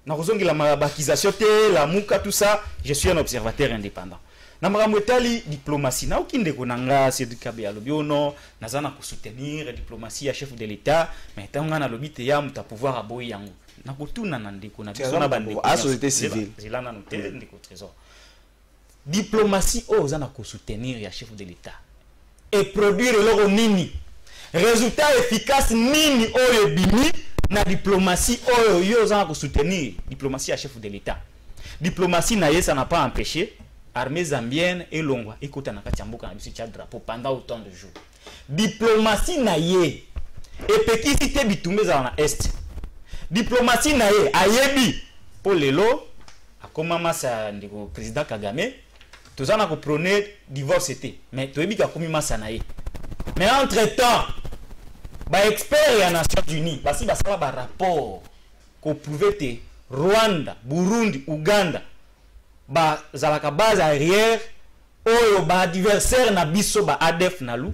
na kozongela mabakization te la muka tout ça je suis un observateur indépendant na makambo etali diplomatie na okinde ko nanga Cédric Kabe alobi ono nazana ko soutenir diplomatie ya chef de l'état mais tanga na lobi te ya muta pouvoir aboyi yango na kotuna na ndeko na biso na bande à société civile zilana no te ndeko trésor diplomatie aux ana ko soutenir ya chef de l'état et produire leur nini résultat efficace nini oyo bimi na diplomatie oyo yo za ko soutenir diplomatie ya chef de l'état diplomatie na ça n'a pas empêché armée zambienne et longwa écoute na kati mboka na biso tia drapeau pendant autant de jours diplomatie na ye et petit te bitumbe za na est diplomatie na ye ayebi pour lelo akoma masa ndiko président Kagame tozana ko prôner divorce était mais toyebi ka komi masa na ye mais entre temps ba expert ya Nations Unies basi basala ba rapport ko prouver te Rwanda, Burundi, Uganda ba zalaka base arrière oyo ba adversaire na biso ba ADF nalu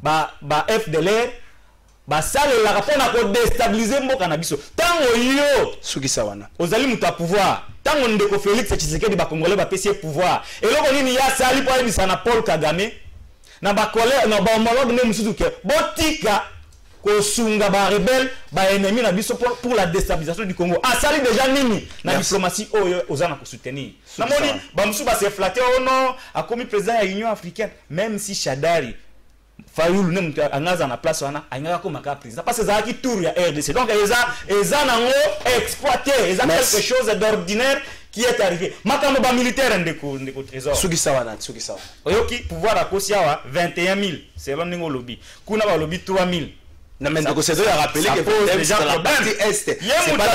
ba FDLR ba sale la rapport na ko déstabiliser mboka na biso tango yo suki sawana ozali muta pouvoir tango ndeko Félix Tshisekedi ba congolais ba PC pouvoir eloko nini ya sali po ebisa na Paul Kagame na ba collègue na ba homologue ne mususu ke botika ko sunga ba rebelle ba ennemi na biso pour la déstabilisation du Congo asali déjà nini na diplomatie oyo ozana ko soutenir na moni ba musu ba se flatter oh non a commis président ya Union africaine même si Shadari Fayoul ne mutu angaza na place wana angaka ko maka président parce que ça qui tour ya RDC donc eza nango exploiter eza quelque chose d'ordinaire qui est arrivé makambo ba militaire ndeko trésor suki sawana oyoki pouvoir akosia wa 21 000 selon ningo lobby kuna ba lobby 3 000 na mais ndeko c'est à rappeler que déjà la partie est c'est pas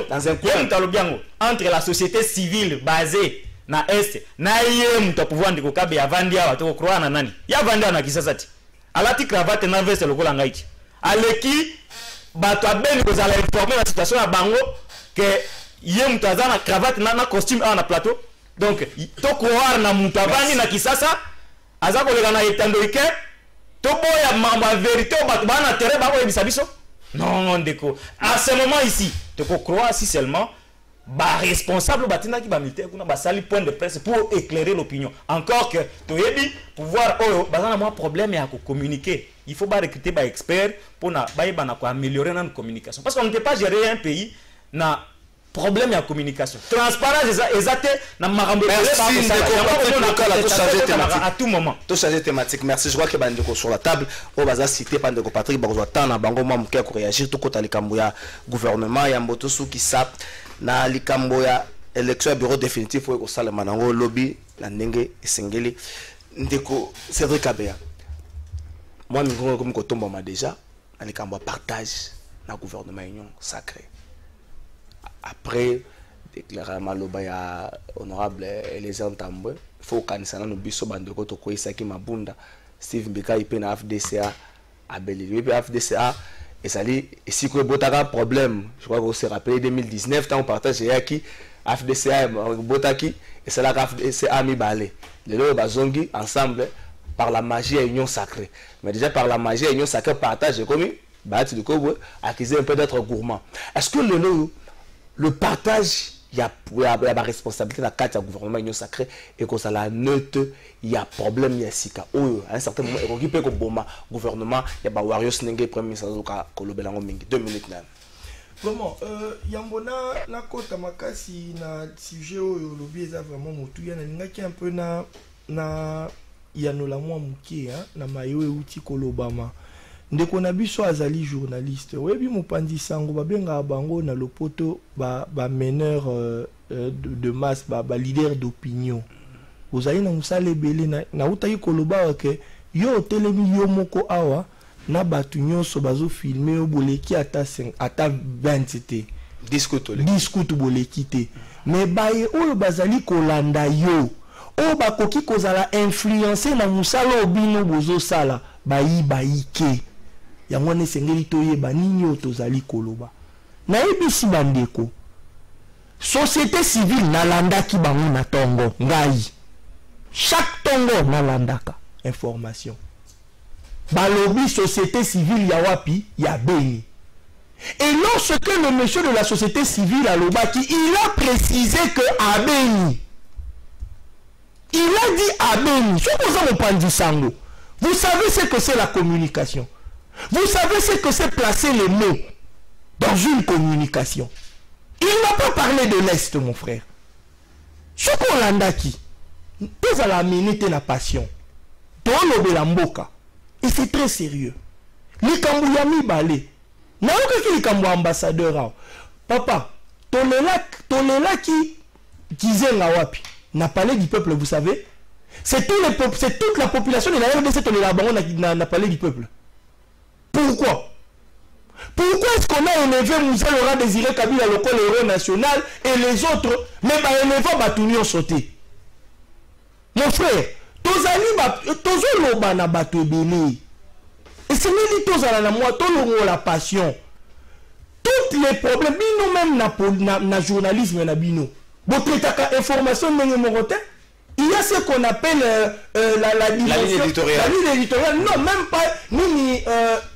dans un coin entre la société civile basée na est na yem to pouvoir ndiko kabe ya vandi ya to croire na nani ya vandi na kisasati alati cravate na veste lokola ngaiki aleki bato abeni ko zala informer la situation ya bango que yem to azana cravate na costume na plateau donc to croire na mutavani na kisasa azako lega na etandoike to boya ma vérité bato bana terre ba ko bisabiso non ndeko à ce moment ici to croire si seulement ba responsable batina ki ba militaire kuna ba sali point de presse pour éclairer l'opinion encore que to yebi pouvoir oyo bazana moi problème ya ko communiquer il faut ba recruter ba expert pour na ba yeba na ko améliorer notre communication parce qu'on ne peut pas gérer un pays na problème ya communication transparence exacte na makambo à tout moment tout changer thématique merci je crois que bandeko sur la table au baza cité pandeko Patrick bakozwa tana bango mwa muke ko réagir tout kota likambo ya gouvernement ya mboto suki sap na likambo ya élection ya bureau définitif ko salema nango lobby na ndenge esengeli ndeko Cédric Abea moi mingongo comme ko tomba ma déjà na likambo partage na gouvernement union sacré après déclarer maloba ya honorable Eliezer Ntambwe faut kanisana no biso bandeko to koisaki mabunda Steve Mbika ipe na FDCA abeli ipe FDCA ezali esiko botaka problème je crois que vous se rappelez 2019 tant on partage yaki FDCA botaki et c'est là que FDCA mi balé lelo bazongi ensemble par la magie et union sacrée mais déjà par la magie et union sacrée partage comme Bahati de Kobo accusé un peu d'être gourmand est-ce que le partage il y a la responsabilité dans le cadre du gouvernement union sacrée et que ça la neutre il y a problème il y a sika à un certain moment il peut que boma gouvernement il y a ba warriors nenge premier ministre ka kolobelango mingi 2 minutes là vraiment yambona na kota makasi na sujet oyo lobi eza vraiment motuya na lingaki un peu na yanola mwa muke na mayo euti kolobama ndeko na biso azali journaliste webi mopanzi sango babenga bango na lopoto ba meneur de masse ba leader d'opinion ozali na musale belé na utaki koloba ke yo telemi yo moko awa na batu nyonso bazo filmer yo boleki ata 20 te discoute boleki te mais baye oyo bazali kolanda yo o bakoki kozala influencer na musala obino bozo sala bayi ke yango ne sengeli toyeba nini o tozali koloba na ebisi bandeko société civile nalandaki bango na tongo ngai chaque tongo nalandaka information balobi société civile ya wapi ya Beni et lorsque le monsieur de la société civile a lobaki il a précisé que à Beni il a dit à Beni vous savez ce que c'est la communication. Vous savez ce que c'est placer les mots dans une communication. Il n'a pas parlé de l'Est, mon frère. Ce qu'on l'a qui, tous à la minute la passion. Dans le Belamboka. Et c'est très sérieux. Les Kambouyami balé. N'a aucun Kambo ambassadeur. Papa, tolela qui disait la wapi. na palais du peuple, vous savez. C'est toute la population de la RDC qui est na palais du peuple. Pourquoi? Pourquoi est-ce qu'on a élevé Moussa Laurent Désiré Kabila, le héros national, et les autres, mais bah élevé Batunion sauté? Mon frère, Tozali Loba na Bato Beni. Et c'est même Tozala na moi, Tolongo la passion. Tous les problèmes, nous-mêmes, na journalisme, na bino. Votre information, il y a ce qu'on appelle la ligne éditoriale. La ligne éditoriale, non, même pas ni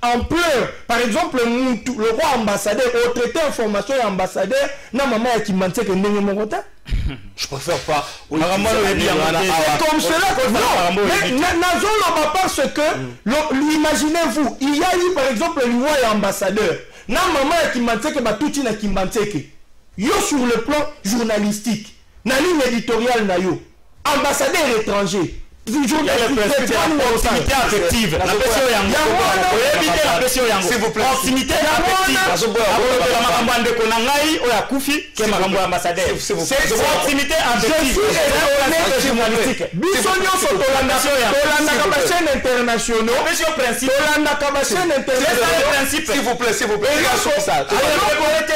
ampleur. Par exemple, le roi ambassadeur, au traité information et ambassadeur, non, maman, qui m'a dit que je préfère pas. C'est comme cela que non. Mais parce que, imaginez-vous, il y a eu par exemple le roi et ambassadeur. Non, maman, qui m'a dit que tout est qui m'a dit que yo sur le plan journalistique, na ligne éditoriale na yo. Ambassadeur étranger. Proximité affective. La pression yango. S'il vous plaît. Proximité affective. C'est proximité affective. S'il vous plaît, s'il vous plaît.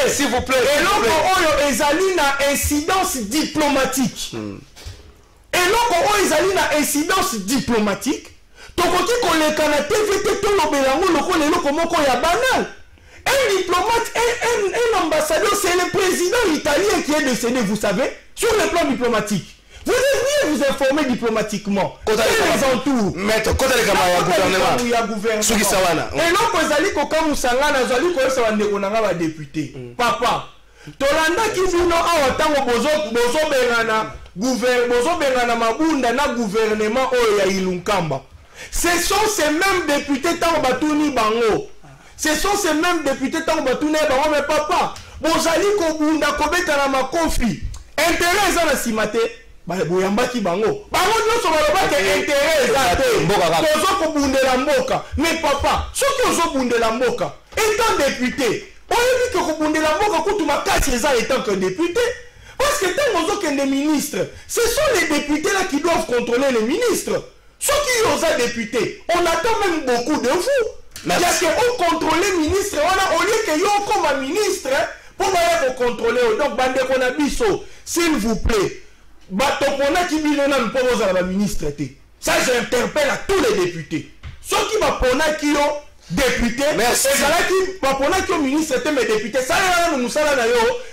S'il vous plaît. Et l'autre, ezali na incidence diplomatique. Et donc, ils ont une incidence diplomatique. Donc, on les canadiens, banal. Un diplomate, un ambassadeur, c'est le président italien qui est décédé, vous savez, sur le plan diplomatique. Vous devriez vous informer diplomatiquement. Et les entours. Maître, quand il y a gouvernement. Et donc, ils ont dit député. Papa, Tolanda qui vient à Ottawa, Bozo Berana. Gouvernement mabunda na gouvernement oya ilunkamba. Ce sont ces mêmes députés tant batuni bango. Ce sont ces mêmes députés tant batuni bango mais papa, bozali ko bunda ko beta na makofi. Intérêt za na simate, ba boyamba ki bango. Bango nyoso baloba ke intérêt za te. Bozo ko bundela mboka. Mais papa, soki ozo bundela mboka, étant député, on dit que ko bundela mboka kutu makati za étant que député. Parce que tant que les ministres, ce sont les députés là qui doivent contrôler les ministres. Ceux qui ont des députés, on attend même beaucoup de vous. Il y a que contrôler les ministres, au lieu que vous comme un ministre, pour vous contrôler. Donc, bande konabiso, s'il vous plaît, batopona qui bilona ne peut pas la ministre. Ça, j'interpelle à tous les députés. Ceux qui m'appellent qui ont députés, merci. Et ça qui m'appellent qui ont ministre, mais députés. Ça,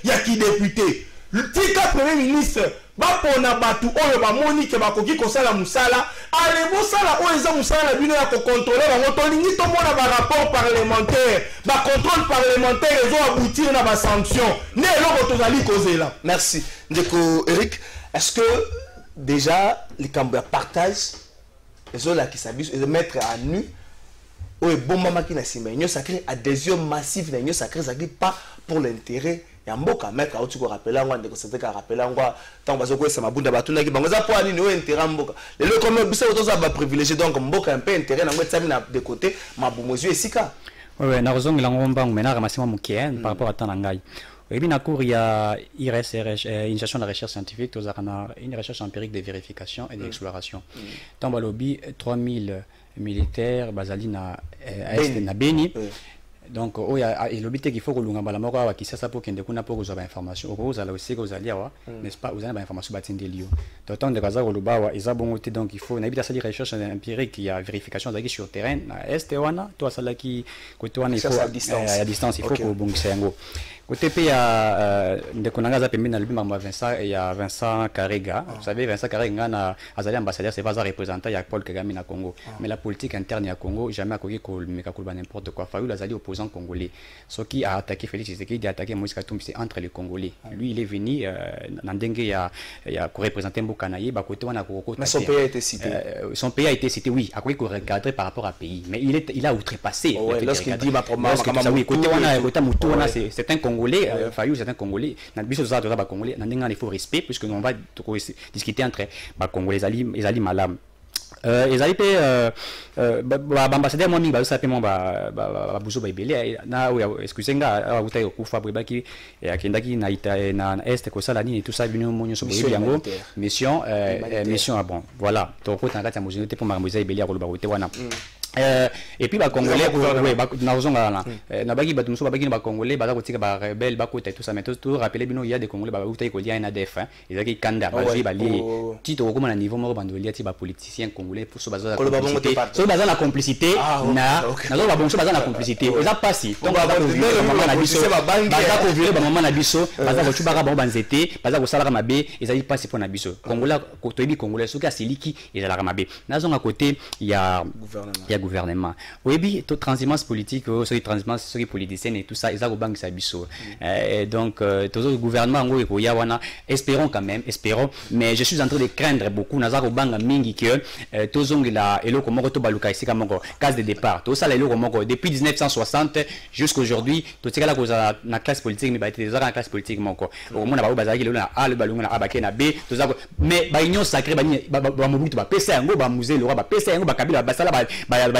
il y a qui députés. Le tika premier ministre ba pona batu oyo ba monique ba koki kosala musala ale bo sala oyo eza musala bino ya ko contrôler ba motolingi to mona ba rapport parlementaire ba contrôle parlementaire ezo aboutir na ba sanction ne loko tozali kozela. Merci Ndeko Eric. Est-ce que déjà les Cambodgiens partagent les autres qui s'abusent et de mettre à nu oyo bon mama qui na simba nyo sacré adhésion massive na nyo sacré ça pas pour l'intérêt Mboka meka uti ko rappeler ngwa ndeko c'était ka rappeler ngwa tant bazo ko sama bunda batuna ki bango za po ani no intérêt mboka le comme bisa otoza ba privilégié donc mboka un peu intérêt na ngwa tsami na de côté mabumozu esika ouais na raison la ngomba mena ramasima mukien par rapport à tanangai et bien à court il y a initiation de la recherche scientifique aux une recherche empirique de vérification et d'exploration tant balobi 3000 militaires bazali na est na Beni. Donc, il obite qu'il faut que l'on balamo quoi qui ça pour qu'il ne connaisse pas aux informations. Aux ala aussi aux alliés n'est-ce pas aux informations bâties des lieux. D'autant de Gaza au Lubawa ils ont bon donc il faut n'habite à salir recherche empirique il y a vérification d'ailleurs sur terrain est wana toi ça là qui côté wana il faut à distance il faut que bon c'est un côté pays de Konanga permis dans le bimba Vincent et il y a Vincent Karega vous savez Vincent Karega na azali ambassadeur c'est pas un représentant il y a Paul Kagame na Congo mais la politique interne à Congo jamais à Congo que meka kulba n'importe quoi Fayou azali opposant congolais ce qui a attaqué Félix Tshisekedi a attaqué Moïse Katumbi c'est entre les Congolais lui il est venu Nandenge il y a représenté Mbokanaye ba côté wana ko mais son pays a été cité son pays a été cité oui à quoi il recadré par rapport à pays mais il a outrepassé lorsqu'il dit ma oui côté wana côté Mutu wana c'est un Congolais Fayou c'est un Congolais na biso za to ba Congolais na ndenga il faut respect puisque on va discuter entre ba Congolais les ali malam ils allaient payer l'ambassadeur moi mingi bazosa pe mo babuso baibele na excusenga uta yokufa brebaki akendaki na est kosala nini tout ça bino monyo so boyebi yango mission bon voilà tokota ngati ya mozino te po makambo eza ibeli ya koloba kote wana et puis ba congolais na ozonga na baki bato muso babaki ba congolais baza kotika ba rebelle bakota tout ça mais tout rappeler bino il y a des congolais ba uta ko lia na def ils aki kanda bazi bali tito ko na niveau moko bandolia ti ba politiciens congolais pour so baza so baza na complicité na zo ba bonso baza na complicité oza pasi donc baza ko violer ba mama na biso baza ko violer ba mama na biso baza ko chuba ba banzete baza ko sala mabe ezali pasi pour na biso congolais ko toyebi congolais soki asiliki ezala mabe na zonga côté il y a gouvernement oui toute transhumance politique sur transhumance sur politicienne et tout ça ils ont banque ça biso donc tous les gouvernements ngo ko ya wana espérons quand même mais je suis en train de craindre beaucoup naza ko banga mingi que tozongela eloko moko to baluka isika moko case de départ tout ça eloko moko depuis 1960 jusqu'à aujourd'hui to tikala ko na classe politique mais ba été déjà na classe politique moko au monde ba bazaki le na a le balunga na abake na b to za mais ba union sacrée ba mobutu ba pesa yango ba musée le roi ba pesa yango ba kabila ba sala ba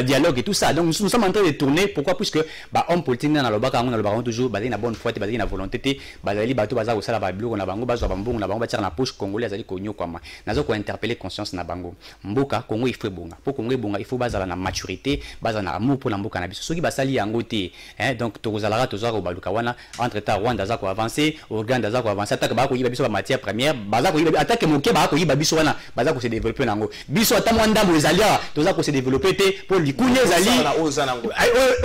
dialogue et tout ça donc nous sommes en train de tourner pourquoi puisque ba homme politique na lobaka ngo na lobaka toujours bazali na bonne foi te bazali na volonté te bazali bato baza ko sala ba biloko na bango bazwa bambongo na bango batira na poche congolais azali ko nyokwama nazo ko interpeller conscience na bango mboka Congo il faut bonga pour Congo bonga il faut bazala na maturité bazala na amour pour la mboka na biso soki basali yango te donc tozalaka tozwa ko baluka wana entre temps Rwanda za ko avancer Ouganda za ko avancer attaque ba ko yiba biso ba matière première baza ko yiba attaque moke ba ko yiba biso wana baza ko se développer nango biso atamwanda mo ezalia toza ko se développer te pour likunya ezali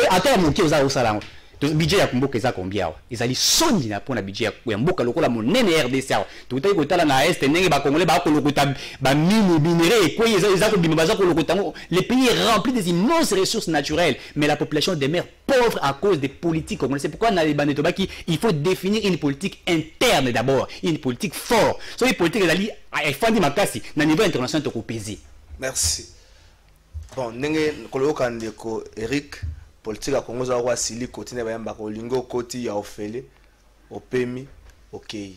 ata moke oza osala budget ya kumboka eza combien awa ezali sondi na pona budget ya mboka lokola monene RDC awa tokutaki kotala na est ndenge bakongolais bakolokota bamine minéraux ekwei eza kobima baza kolokota yango le pays est rempli des immenses ressources naturelles mais la population demeure pauvre à cause des politiques congolais. C'est pourquoi na libane tobaki il faut définir une politique interne d'abord une politique forte so une politique ezali efandi makasi na niveau international tokopesi. Merci. Bon ndenge koloka ndeko Eric politique à Congo za kwa sili kotine bayamba ko lingo koti ya ofele opemi okay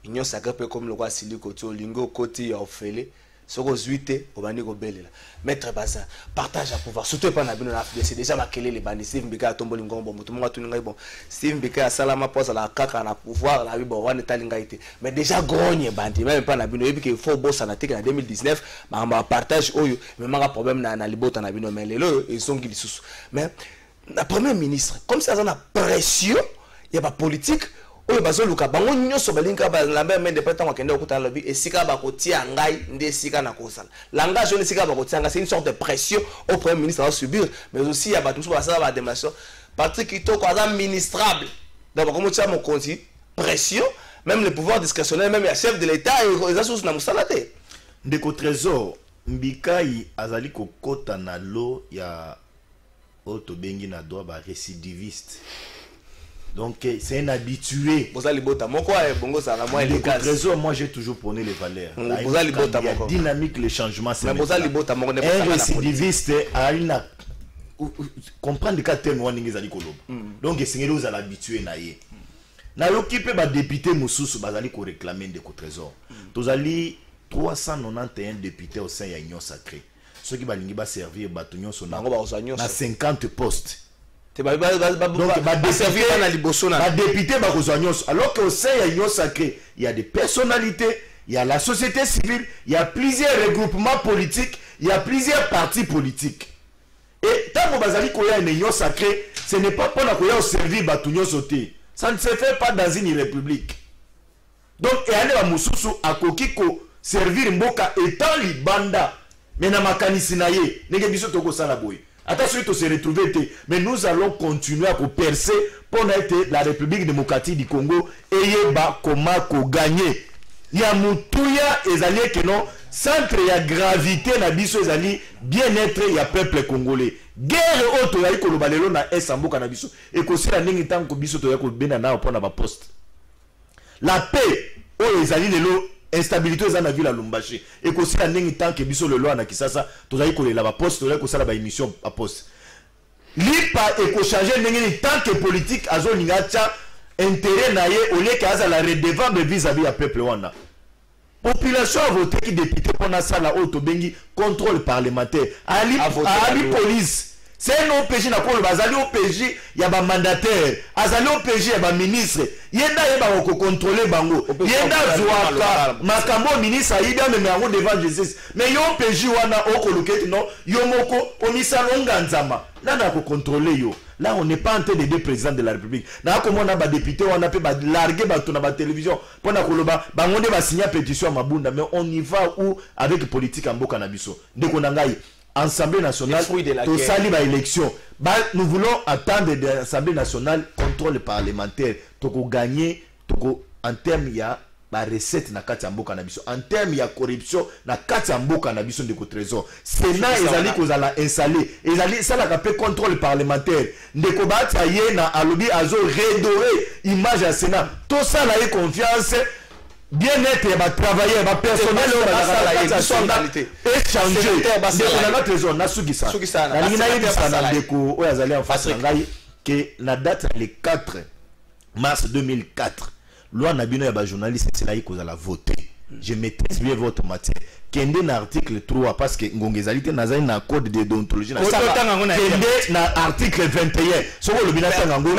inyo sacré comme le kwa sili koti lingo koti ya ofele soko zuite obandi ko belela maître baza partage à pouvoir surtout pas na bino na c'est déjà makele les bandi Steve Mbika tombo lingo bon mutu monga tuninga bon Steve Mbika salama posa la kaka na pouvoir la bibo wana talinga ite mais déjà grogne bandi même pas na bino ebi que faut bossa na teke na 2019 ma partage oyo mais manga problème na libota na bino mais lelo ils sont qui lisusu mais la première ministre comme ça na pression il y a pas politique oyo bazoluka bango nyonso balinga ba la même indépendant wakende okuta lobby esika ba kotia ngai nde esika na kosala langage on esika ba kotia ngai c'est une sorte de pression au premier ministre à subir mais aussi il y a bato ba ça ba démission Patrick Kitoko a ministrable donc comme tu as mon conti pression même le pouvoir discrétionnaire même le chef de l'état ils sont na musalate ndeko trésor Mbikai azali kokota na lo ya auto bengi na doit ba récidiviste. Donc c'est un habitué. Trésor, moi j'ai toujours prôné les valeurs. Il y a dynamique, le changement. C'est un récidiviste a une comprendre que terme warning est donc c'est nous à l'habitué naïe. Na occupé ba député Moussous bazali ko réclamer de Trésor. Tozali 391 députés au sein de l'Union sacrée. Ceux qui balingi ba servir batunyo so na 50 postes. Donc député alors qu'au sein de l'Union sacrée, il y a des personnalités, il y a la société civile, il y a plusieurs regroupements politiques, il y a plusieurs partis politiques. Et tant que bazali koya une union sacrée, ce n'est pas pour la koya servir batunyo sauté. Ça ne se fait pas dans une république. Donc et aller à Moussoussou à kokiko servir mboka étant libanda. Mais na makanisi na ye, nenge biso toko sala boy. Attention, il se retrouver, mais nous allons continuer à percer pour être la République démocratique du Congo et yeba comment gagner. Il y a Moutouya et Zali que non, centre il y a gravité na biso ezali bien-être il y a peuple congolais. Guerre auto ya ko lobalelo na esambo kana biso et ko sila ningi tanko biso to ya ko bena na pona ba poste. La paix o ezali lelo instabilité za na ville à Lumbashi et que si la nengi tant que biso le loi na Kisasa tozali ko la ba poste tozali ko sala ba émission à poste lipa et ko changer nengi tant que politique azo ninga cha intérêt na ye au lieu que aza la redevable vis-à-vis à peuple wana population a voté qui député pour la salle auto bengi contrôle parlementaire ali police. C'est un OPJ na ko bazali OPJ ya ba mandataire, azali OPJ ya ba ministre. Yenda yeba ko contrôler bango. Yenda zwaka makambo ministre ida me yango devant justice. Mais yo OPJ wana okoloketi non, yo moko omisa longa nzama. Nana ko contrôler yo. Là on n'est pas en train d'aider le président de la République. Na comme on a ba député on a peut ba larguer ba tona ba télévision pona koloba ba ngonde ba signer pétition mabunda mais on y va où avec politique en boka na biso. Ndeko nangai Assemblée nationale, tout ça, élection. Nous voulons attendre de l'Assemblée nationale contrôle parlementaire. Pour gagner en termes de la recette na Katambo Cannabis. En termes de corruption, na Katambo Cannabis de trésor. Sénat, ils allaient qu'on a installé. Ils allaient ça la contrôle parlementaire. Ndeko Bataye na alobi azo redorer image à Sénat. Tout ça là est confiance. Bien-être, il va travailler, il va personnel, il va que la date le 4 mars 2004, loi Nabino et journaliste, c'est là qu'il a voté. Je maîtrise bien votre matière. Kende na article 3 parce que ngongezalité nazali na code de déontologie na kende na article 21 soko lobina tanga ngo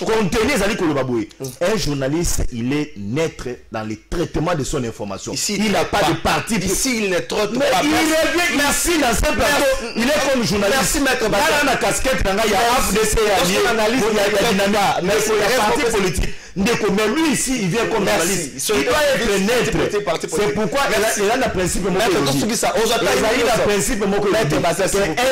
contenu ezali koloba boye un journaliste il est neutre dans le traitement de son information. Ici, il n'a pas de parti ici il ne trotte pas il est bien ici dans ce plateau il est comme journaliste. Merci maître Bata na casquette nanga ya AFDC ya journaliste ya dynamique mais c'est parti politique. Mais lui ici, il vient comme journaliste. Il doit être neutre. C'est pourquoi il a un principe.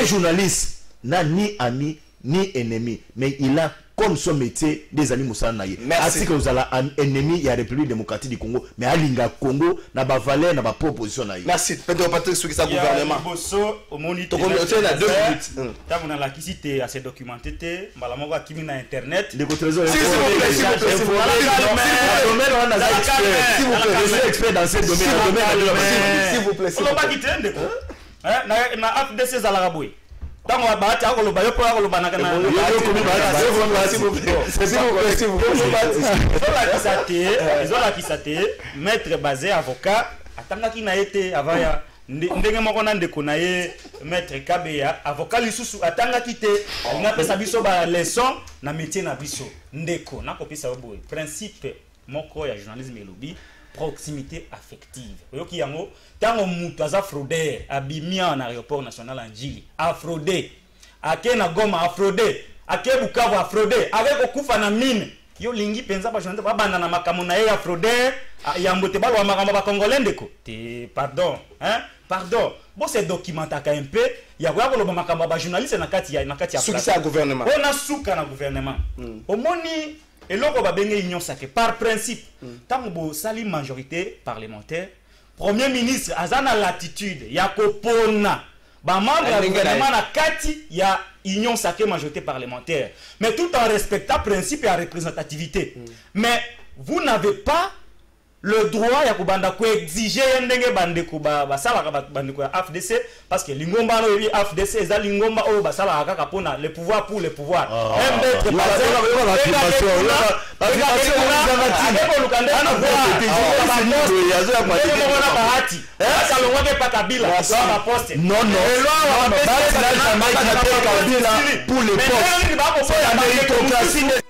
Un journaliste n'a ni ami ni ennemi, mais il a comme son métier des animaux sanaï. Ainsi que vous avez un ennemi, il y a la République démocratique du Congo, mais à l'Inga Congo, n'a pas valeur, n'a pas proposition. Merci. Pedro Patrick sur ça gouvernement. Au moniteur, il y a 2 minutes. T'as mon la qui cite assez documenté, malamogo qui vient à internet. Les trésors. S'il vous plaît, expert dans ce domaine. S'il vous plaît. On va pas quitter na AFDC Zalaraboui. Tant on va battre à Koloba, yo pour Koloba na kana. Ils ont la kisate, maître basé avocat, atanga ki na été avaya ndenge moko na ndeko na ye maître Kabeya, avocat lisusu atanga ki te, na pesa biso ba leçon na métier na biso. Ndeko na kopisa boy. Principe moko ya journalisme elobi proximité affective. Oyoki yango tango mutu aza fraudeur abimia na aéroport national Anjili a fraudé ake na Goma a fraudé ake Bukavu a fraudé avec okufa na mine yo lingi penza ba journaliste ba banda na makambo na ye ya fraudeur ya mbote ba wa makambo ba congolais ndeko te pardon pardon bon c'est documentaka un peu ya kwa ko makambo ba journaliste na kati ya suka gouvernement on a suka na gouvernement omoni eloko ba benge union sake par principe tango bo sali majorité parlementaire premier ministre azana latitude ya kopona ba membre ya gouvernement na kati ya union sake majorité parlementaire mais tout en respectant principe et représentativité mais vous n'avez pas le droit ya kubanda ko exiger ndenge bandeko ba sala ka bandeko ya AFDC parce que lingomba no yi AFDC za lingomba o ba sala kaka pona le pouvoir pour le pouvoir MDT pour les postes.